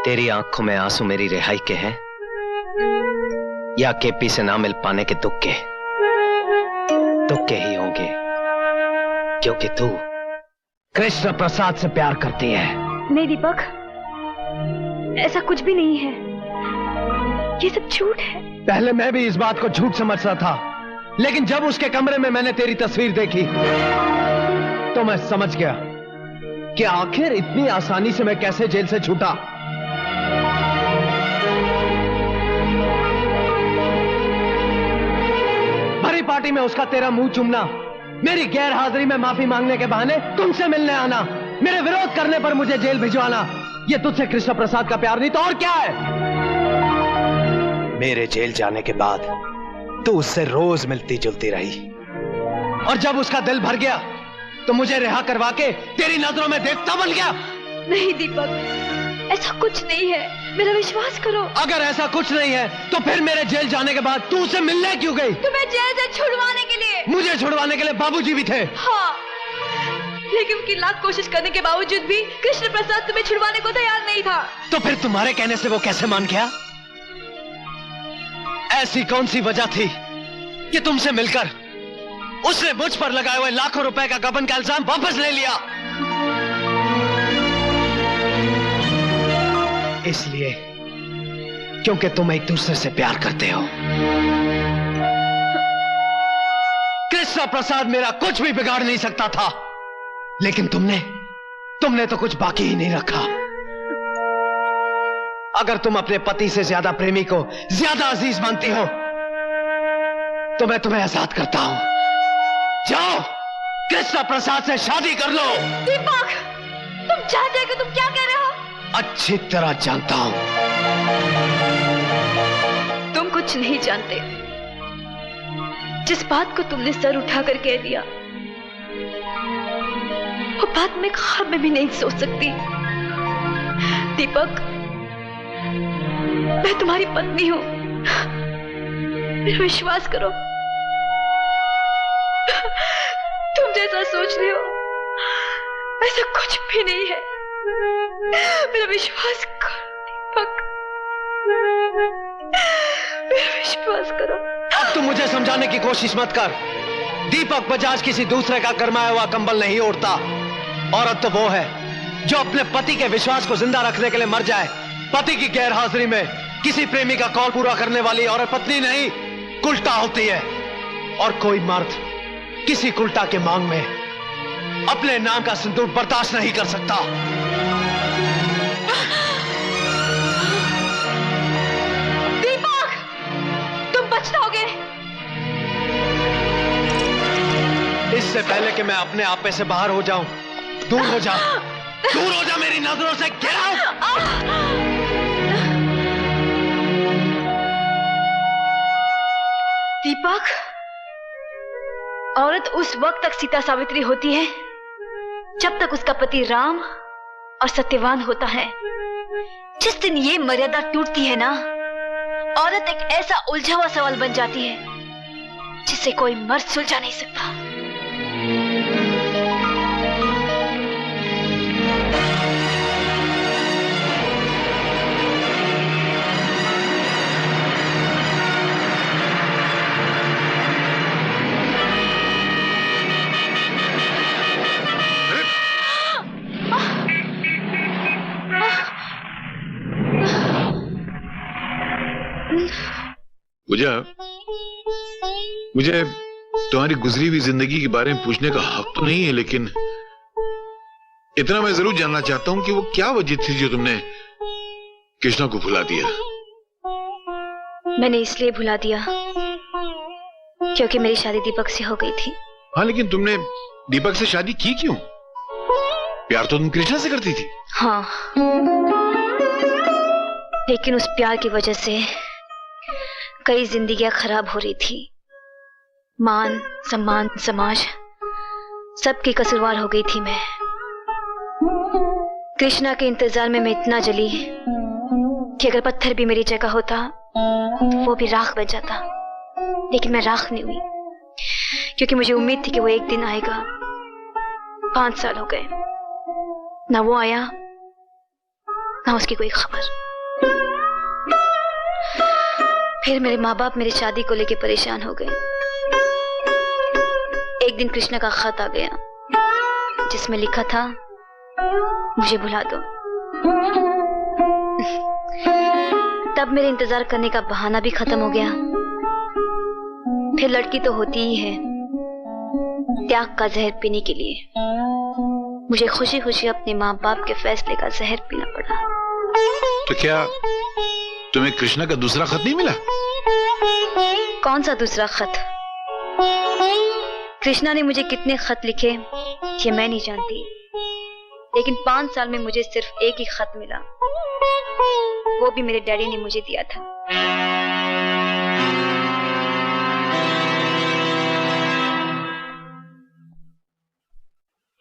तेरी आंखों में आंसू मेरी रिहाई के हैं या केपी से ना मिल पाने के दुख के? दुख के ही होंगे, क्योंकि तू कृष्ण प्रसाद से प्यार करती है। नहीं दीपक, ऐसा कुछ भी नहीं है, ये सब झूठ है। पहले मैं भी इस बात को झूठ समझता था, लेकिन जब उसके कमरे में मैंने तेरी तस्वीर देखी तो मैं समझ गया कि आखिर इतनी आसानी से मैं कैसे जेल से छूटा। भरी पार्टी में उसका तेरा मुंह चूमना, मेरी गैर हाजिरी में माफी मांगने के बहाने तुमसे मिलने आना, मेरे विरोध करने पर मुझे जेल भिजवाना, ये तुझसे कृष्ण प्रसाद का प्यार नहीं तो और क्या है? मेरे जेल जाने के बाद तू उससे रोज मिलती जुलती रही, और जब उसका दिल भर गया तो मुझे रिहा करवा के तेरी नजरों में देवता बन गया। नहीं दीपक, ऐसा कुछ नहीं है, मेरा विश्वास करो। अगर ऐसा कुछ नहीं है तो फिर मेरे जेल जाने के बाद तू उसे मिलने क्यों गई? तुम्हें जेल से छुड़वाने के लिए। मुझे छुड़वाने के लिए बाबूजी भी थे। हाँ, लेकिन उनकी लाख कोशिश करने के बावजूद भी कृष्ण प्रसाद तुम्हें छुड़वाने को तैयार नहीं था। तो फिर तुम्हारे कहने से वो कैसे मान गया? ऐसी कौन सी वजह थी कि तुमसे मिलकर उसने मुझ पर लगाए हुए लाखों रुपए का गबन का इल्जाम वापस ले लिया? इसलिए क्योंकि तुम एक दूसरे से प्यार करते हो। कृष्णा प्रसाद मेरा कुछ भी बिगाड़ नहीं सकता था, लेकिन तुमने तो कुछ बाकी ही नहीं रखा। अगर तुम अपने पति से ज्यादा प्रेमी को ज्यादा अजीज मानती हो तो मैं तुम्हें आजाद करता हूं। जाओ, कृष्णा प्रसाद से शादी कर लो। दीपक, तुम जानते हो कि तुम क्या कह रहे हो? अच्छी तरह जानता हूं। तुम कुछ नहीं जानते। जिस बात को तुमने सर उठाकर कह दिया, वो बात मैं ख्वाब में भी नहीं सोच सकती। दीपक, मैं तुम्हारी पत्नी हूं, मेरा विश्वास करो। तुम जैसा सोच रहे हो ऐसा कुछ भी नहीं है। मेरा विश्वास करो दीपक, मेरा विश्वास करो। अब तुम मुझे समझाने की कोशिश मत कर। दीपक बजाज किसी दूसरे का करमाया हुआ कंबल नहीं ओढ़ता। औरत तो वो है जो अपने पति के विश्वास को जिंदा रखने के लिए मर जाए। पति की गैर हाजिरी में किसी प्रेमी का कॉल पूरा करने वाली औरत पत्नी नहीं, कुल्टा होती है। और कोई मर्द किसी कुल्टा के मांग में अपने नाम का सिंदूर बर्दाश्त नहीं कर सकता। दीपक, तुम पछताओगे। इससे पहले कि मैं अपने आप में से बाहर हो जाऊं, दूर हो जा, दूर हो जा मेरी नजरों से। Get out. दीपक, औरत उस वक्त तक सीता सावित्री होती है जब तक उसका पति राम और सत्यवान होता है। जिस दिन ये मर्यादा टूटती है ना, औरत एक ऐसा उलझा हुआ सवाल बन जाती है जिसे कोई मर्द सुलझा नहीं सकता। पूजा, मुझे तुम्हारी गुजरी हुई जिंदगी के बारे में पूछने का हक तो नहीं है, लेकिन इतना मैं जरूर जानना चाहता हूं कि वो क्या वजह थी जो तुमने कृष्णा को भुला दिया। मैंने इसलिए भुला दिया क्योंकि मेरी शादी दीपक से हो गई थी। हाँ, लेकिन तुमने दीपक से शादी की क्यों? प्यार तो तुम कृष्णा से करती थी। हाँ, लेकिन उस प्यार की वजह से कई जिंदगियां खराब हो रही थी। मान सम्मान समाज सबकी कसूरवार हो गई थी मैं। कृष्णा के इंतजार में मैं इतना जली कि अगर पत्थर भी मेरी जगह होता तो वो भी राख बन जाता। लेकिन मैं राख नहीं हुई क्योंकि मुझे उम्मीद थी कि वो एक दिन आएगा। 5 साल हो गए, ना वो आया ना उसकी कोई खबर। फिर मेरे माँ बाप मेरी शादी को लेकर परेशान हो गए। एक दिन कृष्णा का खत आ गया जिसमें लिखा था, मुझे भुला दो। तब मेरे इंतजार करने का बहाना भी खत्म हो गया। फिर लड़की तो होती ही है त्याग का जहर पीने के लिए। मुझे खुशी खुशी अपने माँ बाप के फैसले का जहर पीना पड़ा। तो क्या तुम्हें कृष्णा का दूसरा खत नहीं मिला? कौन सा दूसरा खत? कृष्णा ने मुझे कितने खत लिखे ये मैं नहीं जानती, लेकिन 5 साल में मुझे सिर्फ एक ही खत मिला। वो भी मेरे डैडी ने मुझे दिया था।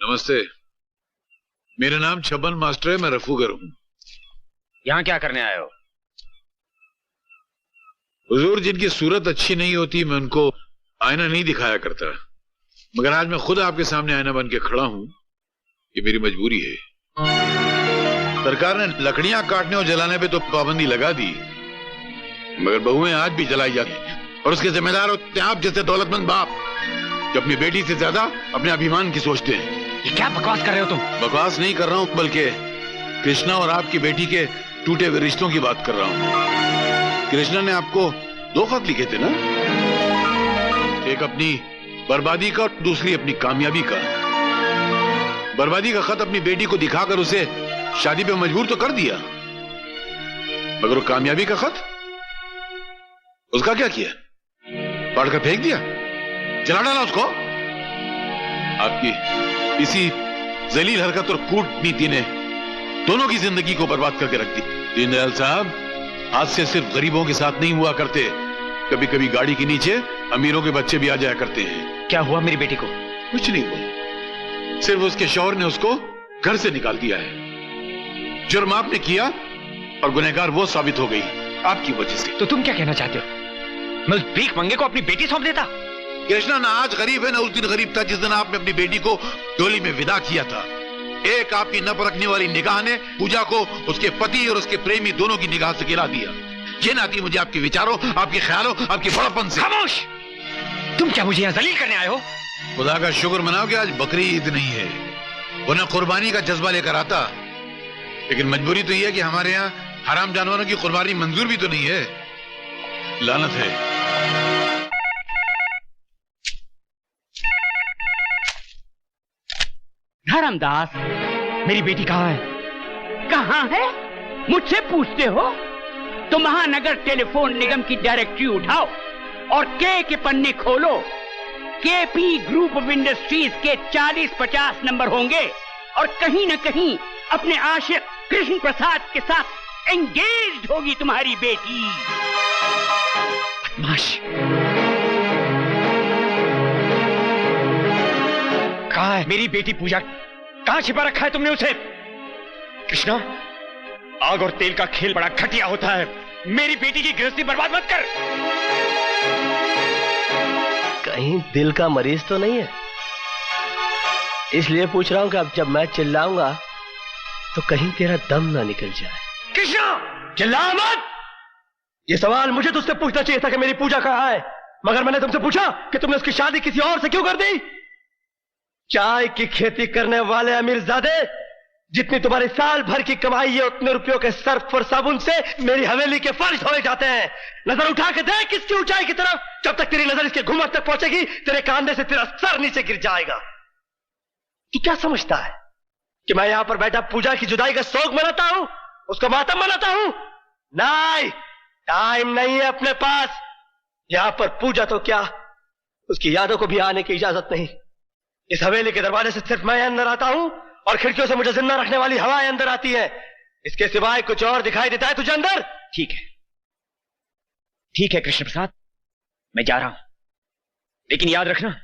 नमस्ते, मेरा नाम छबन मास्टर है, मैं रफूगर हूं। यहाँ क्या करने आए हो? हुजूर, जिनकी सूरत अच्छी नहीं होती मैं उनको आईना नहीं दिखाया करता, मगर आज मैं खुद आपके सामने आईना बन के खड़ा हूं। ये मेरी मजबूरी है। सरकार ने लकड़ियां काटने और जलाने पे तो पाबंदी लगा दी, मगर बहुएं आज भी जलाई जाती हैं और उसके जिम्मेदार होते हैं आप जैसे दौलतमंद बाप जो अपनी बेटी से ज्यादा अपने अभिमान की सोचते हैं। ये क्या बकवास कर रहे हो तुम? बकवास नहीं कर रहा हूं, बल्कि कृष्णा और आपकी बेटी के टूटे हुए रिश्तों की बात कर रहा हूं। कृष्णा ने आपको 2 खत लिखे थे ना, एक अपनी बर्बादी का और दूसरी अपनी कामयाबी का। बर्बादी का खत अपनी बेटी को दिखाकर उसे शादी पे मजबूर तो कर दिया, मगर वो कामयाबी का खत, उसका क्या किया? पढ़कर फेंक दिया, जला डाला उसको। आपकी इसी जलील हरकत और कूटनीति ने दोनों की जिंदगी को बर्बाद करके रख दी। दीनदयाल साहब, हादसे सिर्फ गरीबों के साथ नहीं हुआ करते, कभी कभी गाड़ी के नीचे अमीरों के बच्चे भी आ जाया करते हैं। क्या हुआ मेरी बेटी को? कुछ नहीं हुआ, सिर्फ उसके शौहर ने उसको घर से निकाल दिया है। जुर्म आपने किया और गुनहगार वो साबित हो गई आपकी वजह से। तो तुम क्या कहना चाहते हो? मैं उस भीख मंगे को अपनी बेटी सौंप देता? कृष्णा ना आज गरीब है ना उस दिन गरीब था जिस दिन आपने अपनी बेटी को डोली में विदा किया था। एक आपकी न परखने वाली निगाह ने पूजा को उसके पति और उसके प्रेमी दोनों की निगाह से गिरा दिया। ये नाती मुझे आपके विचारों, आपके ख्यालों, आपके बड़प्पन से। खामोश! तुम क्या मुझे यहाँ जलील करने आए हो? खुदा का शुक्र मनाओ कि आज बकरी ईद नहीं है, वरना कुर्बानी का जज्बा लेकर आता। लेकिन मजबूरी तो यह है कि हमारे यहाँ हराम जानवरों की कुर्बानी मंजूर भी तो नहीं है। लानत है। धर्मदास, मेरी बेटी कहाँ है? कहाँ है मुझसे पूछते हो? तो महानगर टेलीफोन निगम की डायरेक्टरी उठाओ और के पन्ने खोलो। केपी ग्रुप ऑफ इंडस्ट्रीज के 40-50 नंबर होंगे और कहीं न कहीं अपने आशिक कृष्ण प्रसाद के साथ एंगेज्ड होगी तुम्हारी बेटी। बदमाश! कहाँ है मेरी बेटी पूजा? कहाँ छिपा रखा है तुमने उसे? कृष्णा, आग और तेल का खेल बड़ा घटिया होता है। मेरी बेटी की गृहस्थी बर्बाद मत कर। कहीं दिल का मरीज तो नहीं है? इसलिए पूछ रहा हूं कि अब जब मैं चिल्लाऊंगा तो कहीं तेरा दम ना निकल जाए। कृष्णा, चिल्ला मत! ये सवाल मुझे तुझसे पूछना चाहिए था कि मेरी पूजा कहाँ है, मगर मैंने तुमसे पूछा कि तुमने उसकी शादी किसी और से क्यों कर दी? चाय की खेती करने वाले अमीरजादे, जितनी तुम्हारी साल भर की कमाई है उतने रुपयों के सर्फ और साबुन से मेरी हवेली के फर्श धोए जाते हैं। नजर उठा के देख किसकी ऊंचाई की तरफ। जब तक तेरी नजर इसके घुमट तक पहुंचेगी तेरे कांधे से तेरा सर नीचे गिर जाएगा। तू क्या समझता है कि मैं यहां पर बैठा पूजा की जुदाई का शोक मनाता हूं, उसका मातम मनाता हूं? नहीं, टाइम नहीं है अपने पास। यहां पर पूजा तो क्या, उसकी यादों को भी आने की इजाजत नहीं। इस हवेली के दरवाजे से सिर्फ मैं अंदर आता हूं और खिड़कियों से मुझे जिंदा रखने वाली हवाएं अंदर आती है। इसके सिवाय कुछ और दिखाई देता है तुझे अंदर? ठीक है, ठीक है कृष्ण प्रसाद, मैं जा रहा हूं, लेकिन याद रखना,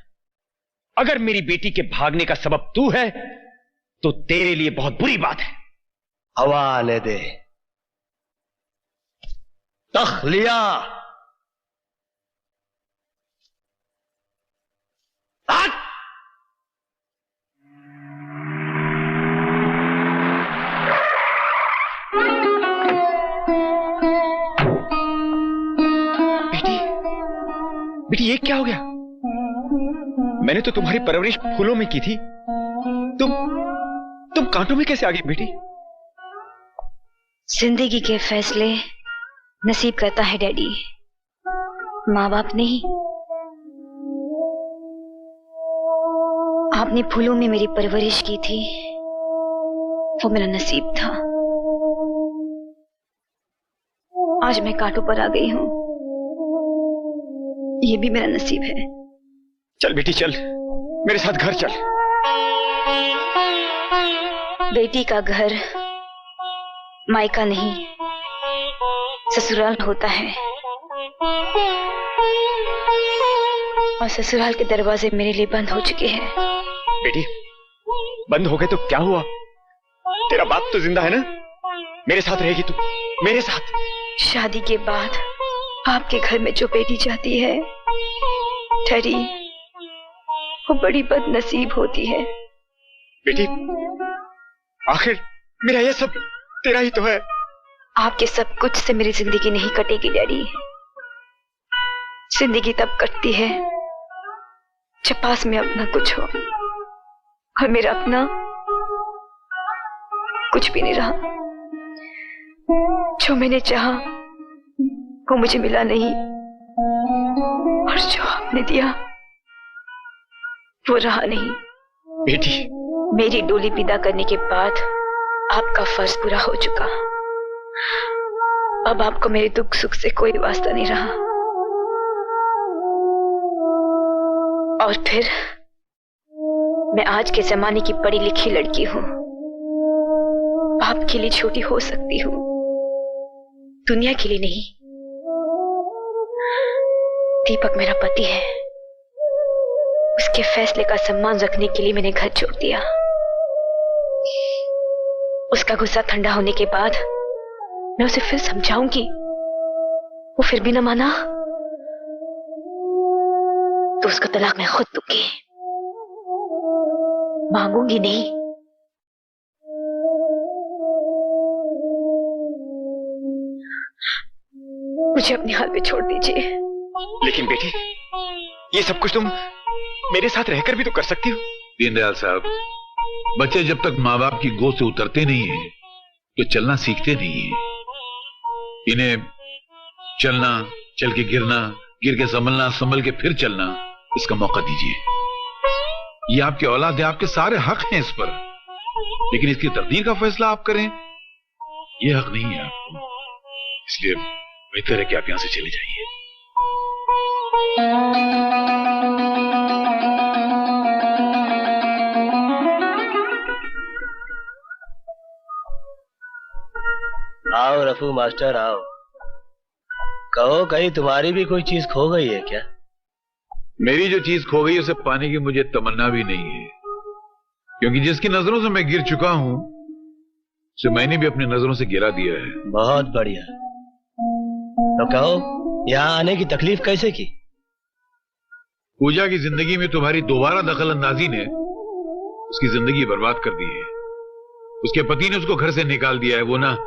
अगर मेरी बेटी के भागने का सबब तू है तो तेरे लिए बहुत बुरी बात है। हवा आने दे। तखलिया। बेटी, ये क्या हो गया? मैंने तो तुम्हारी परवरिश फूलों में की थी, तुम कांटों में कैसे आ गई बेटी? जिंदगी के फैसले नसीब करता है डैडी, माँ बाप नहीं। आपने फूलों में मेरी परवरिश की थी, वो मेरा नसीब था। आज मैं कांटों पर आ गई हूं, ये भी मेरा नसीब है। चल बेटी चल, मेरे साथ घर चल। बेटी का घर मायका नहीं ससुराल होता है, और ससुराल के दरवाजे मेरे लिए बंद हो चुके हैं। बेटी, बंद हो गए तो क्या हुआ? तेरा बाप तो जिंदा है ना? मेरे साथ रहेगी तू, मेरे साथ। शादी के बाद आपके घर में जो बेटी जाती है ठहरी, वो बड़ी बदनसीब होती है। बेटी, आखिर मेरा ये सब तेरा ही तो है। आपके सब कुछ से मेरी जिंदगी नहीं कटेगी डैडी। जिंदगी तब कटती है जब पास में अपना कुछ हो, और मेरा अपना कुछ भी नहीं रहा। जो मैंने चाहा वो मुझे मिला नहीं, और जो आपने दिया वो रहा नहीं। बेटी, मेरी डोली विदा करने के बाद आपका फर्ज पूरा हो चुका। अब आपको मेरे दुख सुख से कोई वास्ता नहीं रहा। और फिर मैं आज के जमाने की पढ़ी लिखी लड़की हूँ, आपके लिए छोटी हो सकती हूँ, दुनिया के लिए नहीं। दीपक मेरा पति है, उसके फैसले का सम्मान रखने के लिए मैंने घर छोड़ दिया। उसका गुस्सा ठंडा होने के बाद मैं उसे फिर समझाऊंगी, वो फिर भी न माना तो उसका तलाक मैं खुद दूंगी, मांगूंगी नहीं। मुझे अपने हाथ पे छोड़ दीजिए। लेकिन बेटी, ये सब कुछ तुम मेरे साथ रहकर भी तो कर सकती हो। दीनदयाल साहब, बच्चे जब तक माँ बाप की गोद से उतरते नहीं है तो चलना सीखते नहीं है। इन्हें चलना, चल के गिरना, गिर के संभलना, संभल के फिर चलना, इसका मौका दीजिए। ये आपके औलाद है, आपके सारे हक हैं इस पर, लेकिन इसकी तकदीर का फैसला आप करें, ये हक नहीं है आपको। इसलिए बेहतर है कि आप यहां से चले जाइए। आओ रफू मास्टर आओ। कहो कहीं तुम्हारी भी कोई चीज खो गई है क्या? मेरी जो चीज खो गई उसे पाने की मुझे तमन्ना भी नहीं है, क्योंकि जिसकी नजरों से मैं गिर चुका हूं उसे मैंने भी अपनी नजरों से गिरा दिया है। बहुत बढ़िया। तो कहो यहाँ आने की तकलीफ कैसे की? पूजा की जिंदगी में तुम्हारी दोबारा दखल अंदाजी ने उसकी जिंदगी बर्बाद कर दी है। उसके पति ने उसको घर से निकाल दिया है। वो ना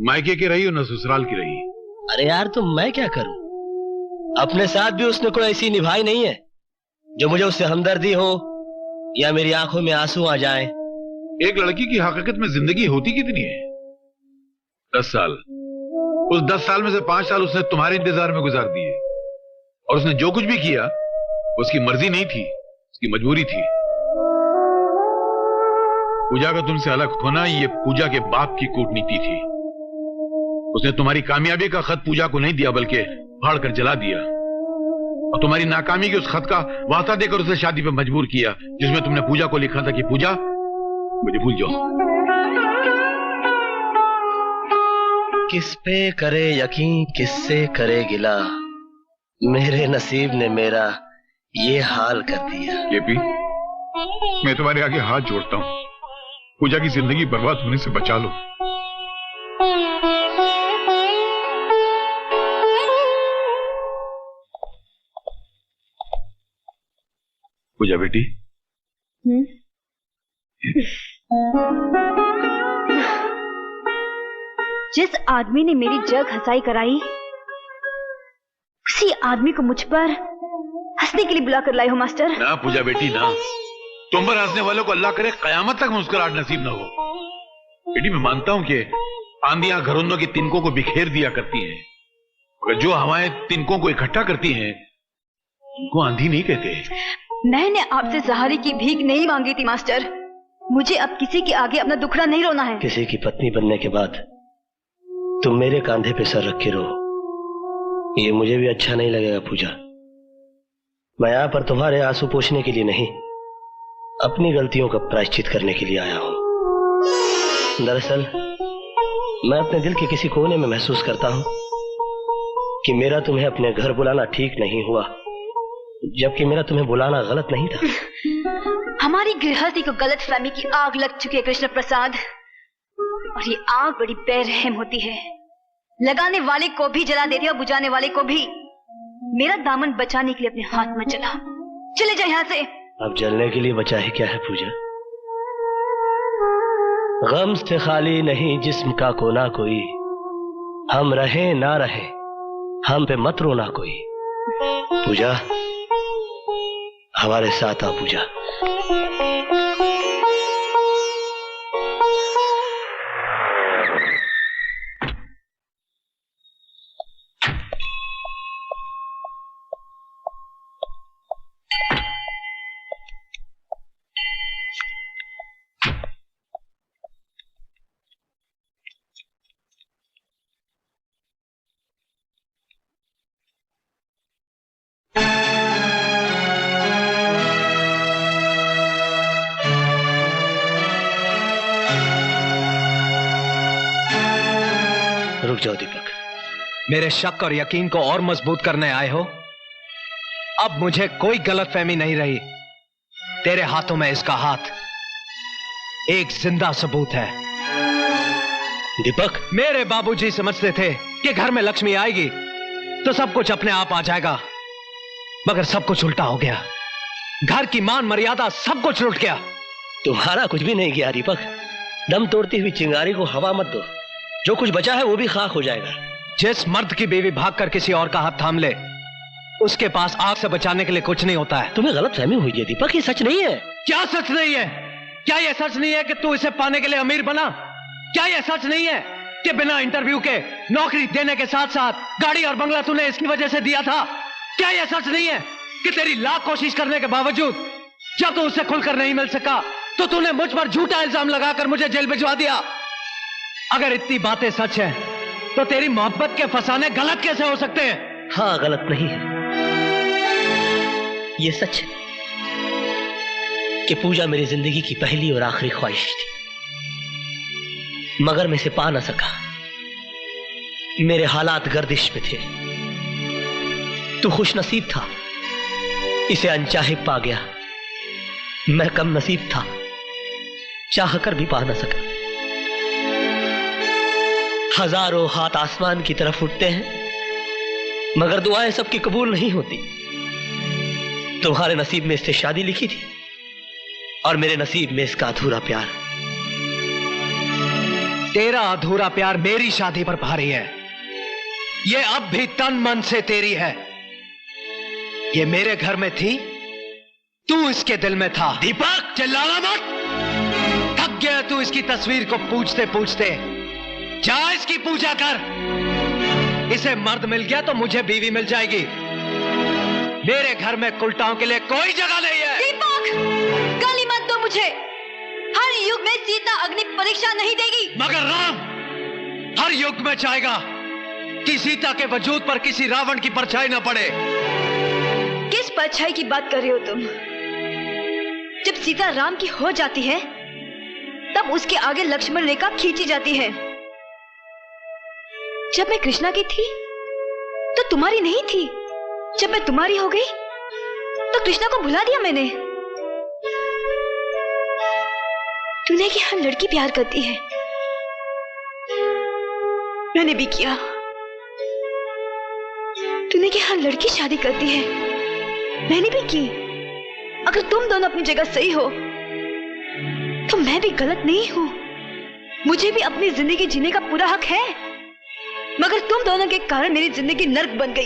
मायके की रही और ना ससुराल की रही। अरे यार, तो मैं क्या करूं? अपने साथ भी उसने कोई ऐसी निभाई नहीं है जो मुझे उससे हमदर्दी हो या मेरी आंखों में आंसू आ जाए। एक लड़की की हकीकत में जिंदगी होती कितनी है? 10 साल। उस 10 साल में से 5 साल उसने तुम्हारे इंतजार में गुजार दिए, और उसने जो कुछ भी किया उसकी मर्जी नहीं थी, उसकी मजबूरी थी। पूजा का तुमसे अलग होना ये पूजा के बाप की कूटनीति थी। उसने तुम्हारी कामयाबी का खत पूजा को नहीं दिया, बल्कि फाड़ कर जला दिया, और तुम्हारी नाकामी के उस खत का वास्ता देकर उसे शादी पे मजबूर किया, जिसमें तुमने पूजा को लिखा था कि पूजा मुझे भूल जाओ। किस पे करे यकीन, किससे करे गिला, मेरे नसीब ने मेरा ये हाल कर दिया। केपी, मैं तुम्हारे आगे हाथ जोड़ता हूं, पूजा की जिंदगी बर्बाद होने से बचा लो। पूजा बेटी, जिस आदमी ने मेरी जग हंसाई कराई, उसी आदमी को मुझ पर हंसने के लिए बुला कर लाए हो मास्टर। ना पूजा बेटी ना, तुम पर हंसने वालों को अल्लाह करे कयामत तक मुस्कुराहट नसीब ना हो। बेटी, मैं मानता हूं कि आंधियां घरौंदों के तिनकों को बिखेर दिया करती हैं, मगर जो हवाएं तिनकों को इकट्ठा करती हैं उनको आंधी नहीं कहते। मैंने आपसे सहारे की भीख नहीं मांगी थी मास्टर। मुझे अब किसी के आगे अपना दुखड़ा नहीं रोना है। किसी की पत्नी बनने के बाद तुम मेरे कंधे पे सर रख के रो, ये मुझे भी अच्छा नहीं लगेगा पूजा। मैं यहाँ पर तुम्हारे आंसू पोंछने के लिए नहीं, अपनी गलतियों का प्रायश्चित करने के लिए आया हूं। दरअसल मैं अपने दिल के किसी कोने में महसूस करता हूं कि मेरा तुम्हें अपने घर बुलाना ठीक नहीं हुआ, जबकि मेरा तुम्हें बुलाना गलत नहीं था। हमारी गृहस्थी को गलत फहमी की आग लग चुकी है कृष्ण प्रसाद, और ये आग बड़ी बेरहम होती है, लगाने वाले को भी जला देती है और बुझाने वाले को भी। मेरा दामन बचाने के लिए अपने हाथ में जला, चले जाए यहाँ से। अब जलने के लिए बचा ही क्या है पूजा? गम से खाली नहीं जिस्म का कोना कोई, हम रहे ना रहे हम पे मत रोना कोई। पूजा, हमारे साथ आ पूजा। रुक जाओ दीपक। मेरे शक और यकीन को और मजबूत करने आए हो? अब मुझे कोई गलतफहमी नहीं रही। तेरे हाथों में इसका हाथ एक जिंदा सबूत है। दीपक, मेरे बाबूजी समझते थे कि घर में लक्ष्मी आएगी तो सब कुछ अपने आप आ जाएगा, मगर सब कुछ उल्टा हो गया। घर की मान मर्यादा सब कुछ लुट गया। तुम्हारा कुछ भी नहीं गया दीपक। दम तोड़ती हुई चिंगारी को हवा मत दो, जो कुछ बचा है वो भी खाक हो जाएगा। जिस मर्द की बीवी भागकर किसी और का हाथ थाम ले, उसके पास आग से बचाने के लिए कुछ नहीं होता है। तुम्हें गलतफहमी हुई है दीपक, ये सच नहीं है। क्या सच नहीं है? क्या यह सच नहीं है कि तू इसे पाने के लिए अमीर बना? क्या यह सच नहीं है कि बिना इंटरव्यू के नौकरी देने के साथ साथ गाड़ी और बंगला तूने इसकी वजह से दिया था? क्या यह सच नहीं है कि तेरी लाख कोशिश करने के बावजूद जब तू उससे खुलकर नहीं मिल सका तो तूने मुझ पर झूठा इल्जाम लगाकर मुझे जेल भिजवा दिया? अगर इतनी बातें सच हैं, तो तेरी मोहब्बत के फसाने गलत कैसे हो सकते हैं? हाँ, गलत नहीं है। ये सच है कि पूजा मेरी जिंदगी की पहली और आखिरी ख्वाहिश थी, मगर मैं इसे पा ना सका। मेरे हालात गर्दिश में थे। तू खुश नसीब था, इसे अनचाहे पा गया। मैं कम नसीब था, चाह कर भी पा ना सका। हजारों हाथ आसमान की तरफ उठते हैं, मगर दुआएं सबकी कबूल नहीं होती। तुम्हारे नसीब में इससे शादी लिखी थी और मेरे नसीब में इसका अधूरा प्यार। तेरा अधूरा प्यार मेरी शादी पर भारी है। ये अब भी तन मन से तेरी है। ये मेरे घर में थी, तू इसके दिल में था। दीपक, चिल्लाना मत। थक गया तू इसकी तस्वीर को पूछते पूछते। जा इसकी पूजा कर। इसे मर्द मिल गया तो मुझे बीवी मिल जाएगी। मेरे घर में कुलटाओं के लिए कोई जगह नहीं है। दीपक, गाली मत दो मुझे। हर युग में सीता अग्नि परीक्षा नहीं देगी। मगर राम हर युग में चाहेगा कि सीता के वजूद पर किसी रावण की परछाई न पड़े। किस परछाई की बात कर रहे हो तुम? जब सीता राम की हो जाती है तब उसके आगे लक्ष्मण रेखा खींची जाती है। जब मैं कृष्णा की थी तो तुम्हारी नहीं थी। जब मैं तुम्हारी हो गई तो कृष्णा को भुला दिया मैंने। तूने कि हर लड़की प्यार करती है, मैंने भी किया। तूने कि हर लड़की शादी करती है, मैंने भी की। अगर तुम दोनों अपनी जगह सही हो तो मैं भी गलत नहीं हूं। मुझे भी अपनी जिंदगी जीने का पूरा हक है, मगर तुम दोनों के कारण मेरी जिंदगी नर्क बन गई।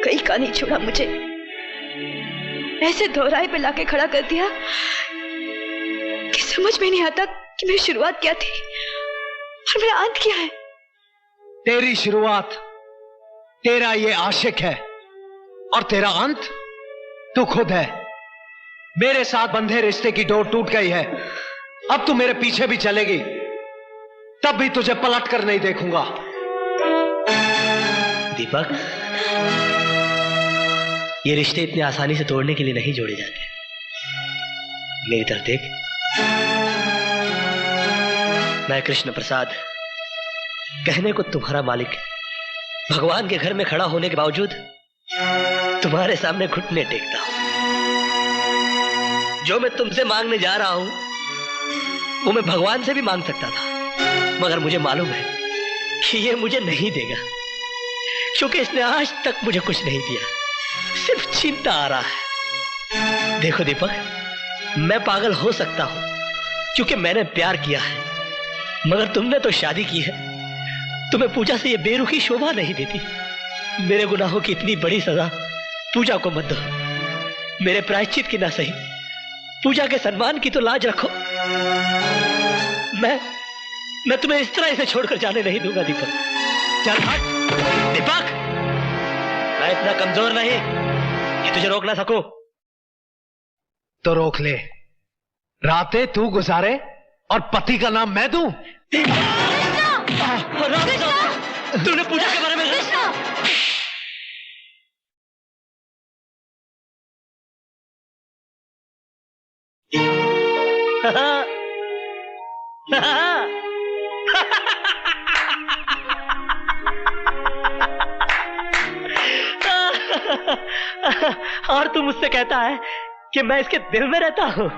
कहीं का नहीं छोड़ा मुझे। ऐसे दोहराए पे लाके खड़ा कर दिया कि समझ में नहीं आता कि मेरी शुरुआत क्या थी और मेरा अंत क्या है। तेरी शुरुआत तेरा ये आशिक है और तेरा अंत तू खुद है। मेरे साथ बंधे रिश्ते की डोर टूट गई है। अब तू मेरे पीछे भी चलेगी तब भी तुझे पलट कर नहीं देखूंगा। दीपक, ये रिश्ते इतनी आसानी से तोड़ने के लिए नहीं जोड़े जाते। मेरी तरफ देख। मैं कृष्ण प्रसाद, कहने को तुम्हारा मालिक, भगवान के घर में खड़ा होने के बावजूद तुम्हारे सामने घुटने टेकता हूं। जो मैं तुमसे मांगने जा रहा हूं वो मैं भगवान से भी मांग सकता था, मगर मुझे मालूम है कि ये मुझे नहीं देगा, क्योंकि इसने आज तक मुझे कुछ नहीं दिया, सिर्फ चिंता आ रहा है। देखो दीपक, मैं पागल हो सकता हूं क्योंकि मैंने प्यार किया है, मगर तुमने तो शादी की है। तुम्हें पूजा से ये बेरुखी शोभा नहीं देती। मेरे गुनाहों की इतनी बड़ी सजा पूजा को मत दो। मेरे प्रायश्चित की ना सही, पूजा के सम्मान की तो लाज रखो। मैं तुम्हें इस तरह इसे छोड़कर जाने नहीं दूंगा दीपक। चल हट। दीपक, मैं इतना कमजोर नहीं कि तुझे रोक ना सकूं। तो रोक ले। रातें तू गुजारे और पति का नाम मैं दूं। तूने पूजा के बारे में और तू मुझसे कहता है कि मैं इसके दिल में रहता हूँ।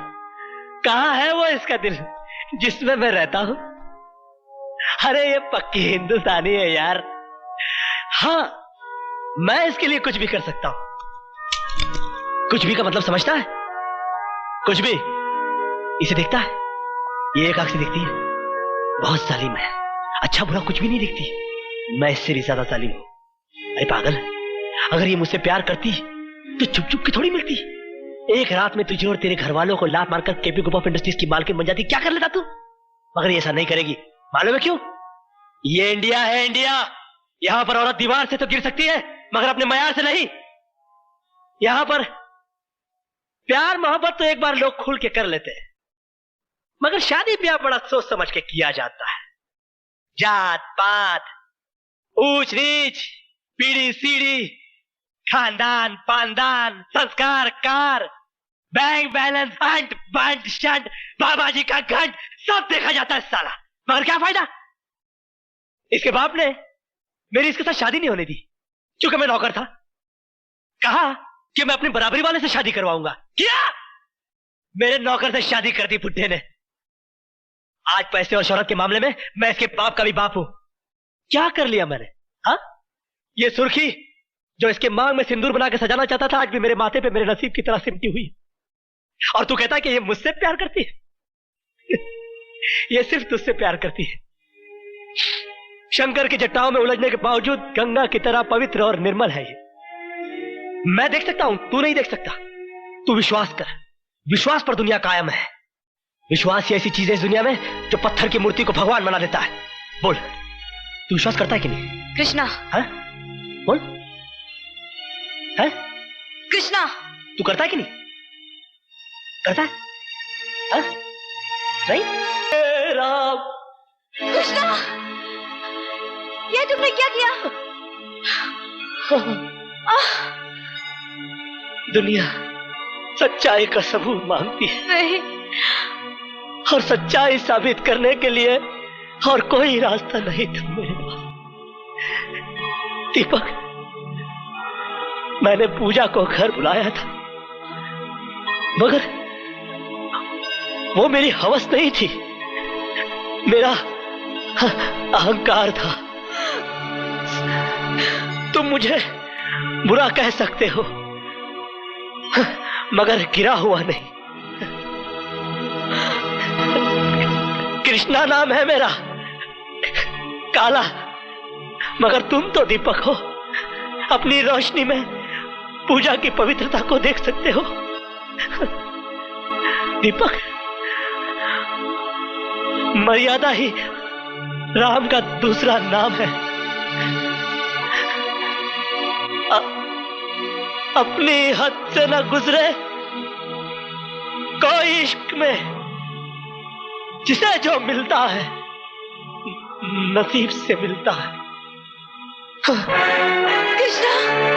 कहाँ है वो इसका दिल जिसमें मैं रहता हूँ? अरे ये पक्की हिंदुस्तानी है यार। हाँ, मैं इसके लिए कुछ भी कर सकता हूँ। कुछ भी का मतलब समझता है? कुछ भी। इसे देखता है, ये एक आंख से दिखती है, बहुत जालिम है, अच्छा बुरा कुछ भी नहीं दिखती। मैं इससे भी ज्यादा जालिम हूँ। अरे पागल, अगर ये मुझसे प्यार करती तो चुप चुप के थोड़ी मिलती। एक रात में तुझे और तेरे घर वालों को लात मारकर केपी ग्रुप ऑफ इंडस्ट्रीज की मालकिन बन जाती। क्या कर लेता तू? मगर ये ऐसा नहीं करेगी। मालूम है क्यों? ये इंडिया है, इंडिया। यहां पर औरत दीवार से तो गिर सकती है मगर अपने मयार से नहीं। यहां पर प्यार मोहब्बत तो एक बार लोग खुल के कर लेते हैं, मगर शादी ब्याह बड़ा सोच समझ के किया जाता है। जात पात, ऊंच नीच, पीढ़ी सीढ़ी, खानदान पानदान, संस्कार कार, बैंक बैलेंस, अंट बंट शंट, बाबा जी का घंट, सब देखा जाता है साला। मगर क्या फायदा? इसके बाप ने मेरी इसके साथ शादी नहीं होने दी क्योंकि मैं नौकर था। कहा कि मैं अपनी बराबरी वाले से शादी करवाऊंगा। क्या? मेरे नौकर से शादी कर दी बुड्ढे ने। आज पैसे और शोहरत के मामले में मैं इसके बाप का भी बाप हूं। क्या कर लिया मैंने? हाँ, ये सुर्खी जो इसके मांग में सिंदूर बना के सजाना चाहता था, आज भी मेरे माथे पे मेरे नसीब की तरह सिमटी हुई। और तू कहता है कि ये मुझसे प्यार करती है? ये सिर्फ तुझसे प्यार करती है। शंकर की जटाओं में उलझने के बावजूद गंगा की तरह पवित्र और निर्मल है ये। मैं देख सकता हूं, तू नहीं देख सकता। तू विश्वास कर, विश्वास पर दुनिया कायम है। विश्वास ही ऐसी चीज है इस दुनिया में जो पत्थर की मूर्ति को भगवान बना देता है। बोल, तू विश्वास करता है कि नहीं? कृष्णा। है? बोल। है? कृष्णा। तू करता है कि नहीं? करता है? है? नहीं? राम। कृष्णा, ये तुमने क्या किया? दुनिया सच्चाई का सबूत मांगती है। नहीं। और सच्चाई साबित करने के लिए और कोई रास्ता नहीं था मेरे पास। दीपक, मैंने पूजा को घर बुलाया था, मगर वो मेरी हवस नहीं थी, मेरा अहंकार था। तुम मुझे बुरा कह सकते हो, मगर गिरा हुआ नहीं। कृष्णा नाम है मेरा, काला, मगर तुम तो दीपक हो। अपनी रोशनी में पूजा की पवित्रता को देख सकते हो। दीपक, मर्यादा ही राम का दूसरा नाम है। अपनी हद से न गुजरे कोई इश्क में, जिसे जो मिलता है नसीब से मिलता है। कृष्णा।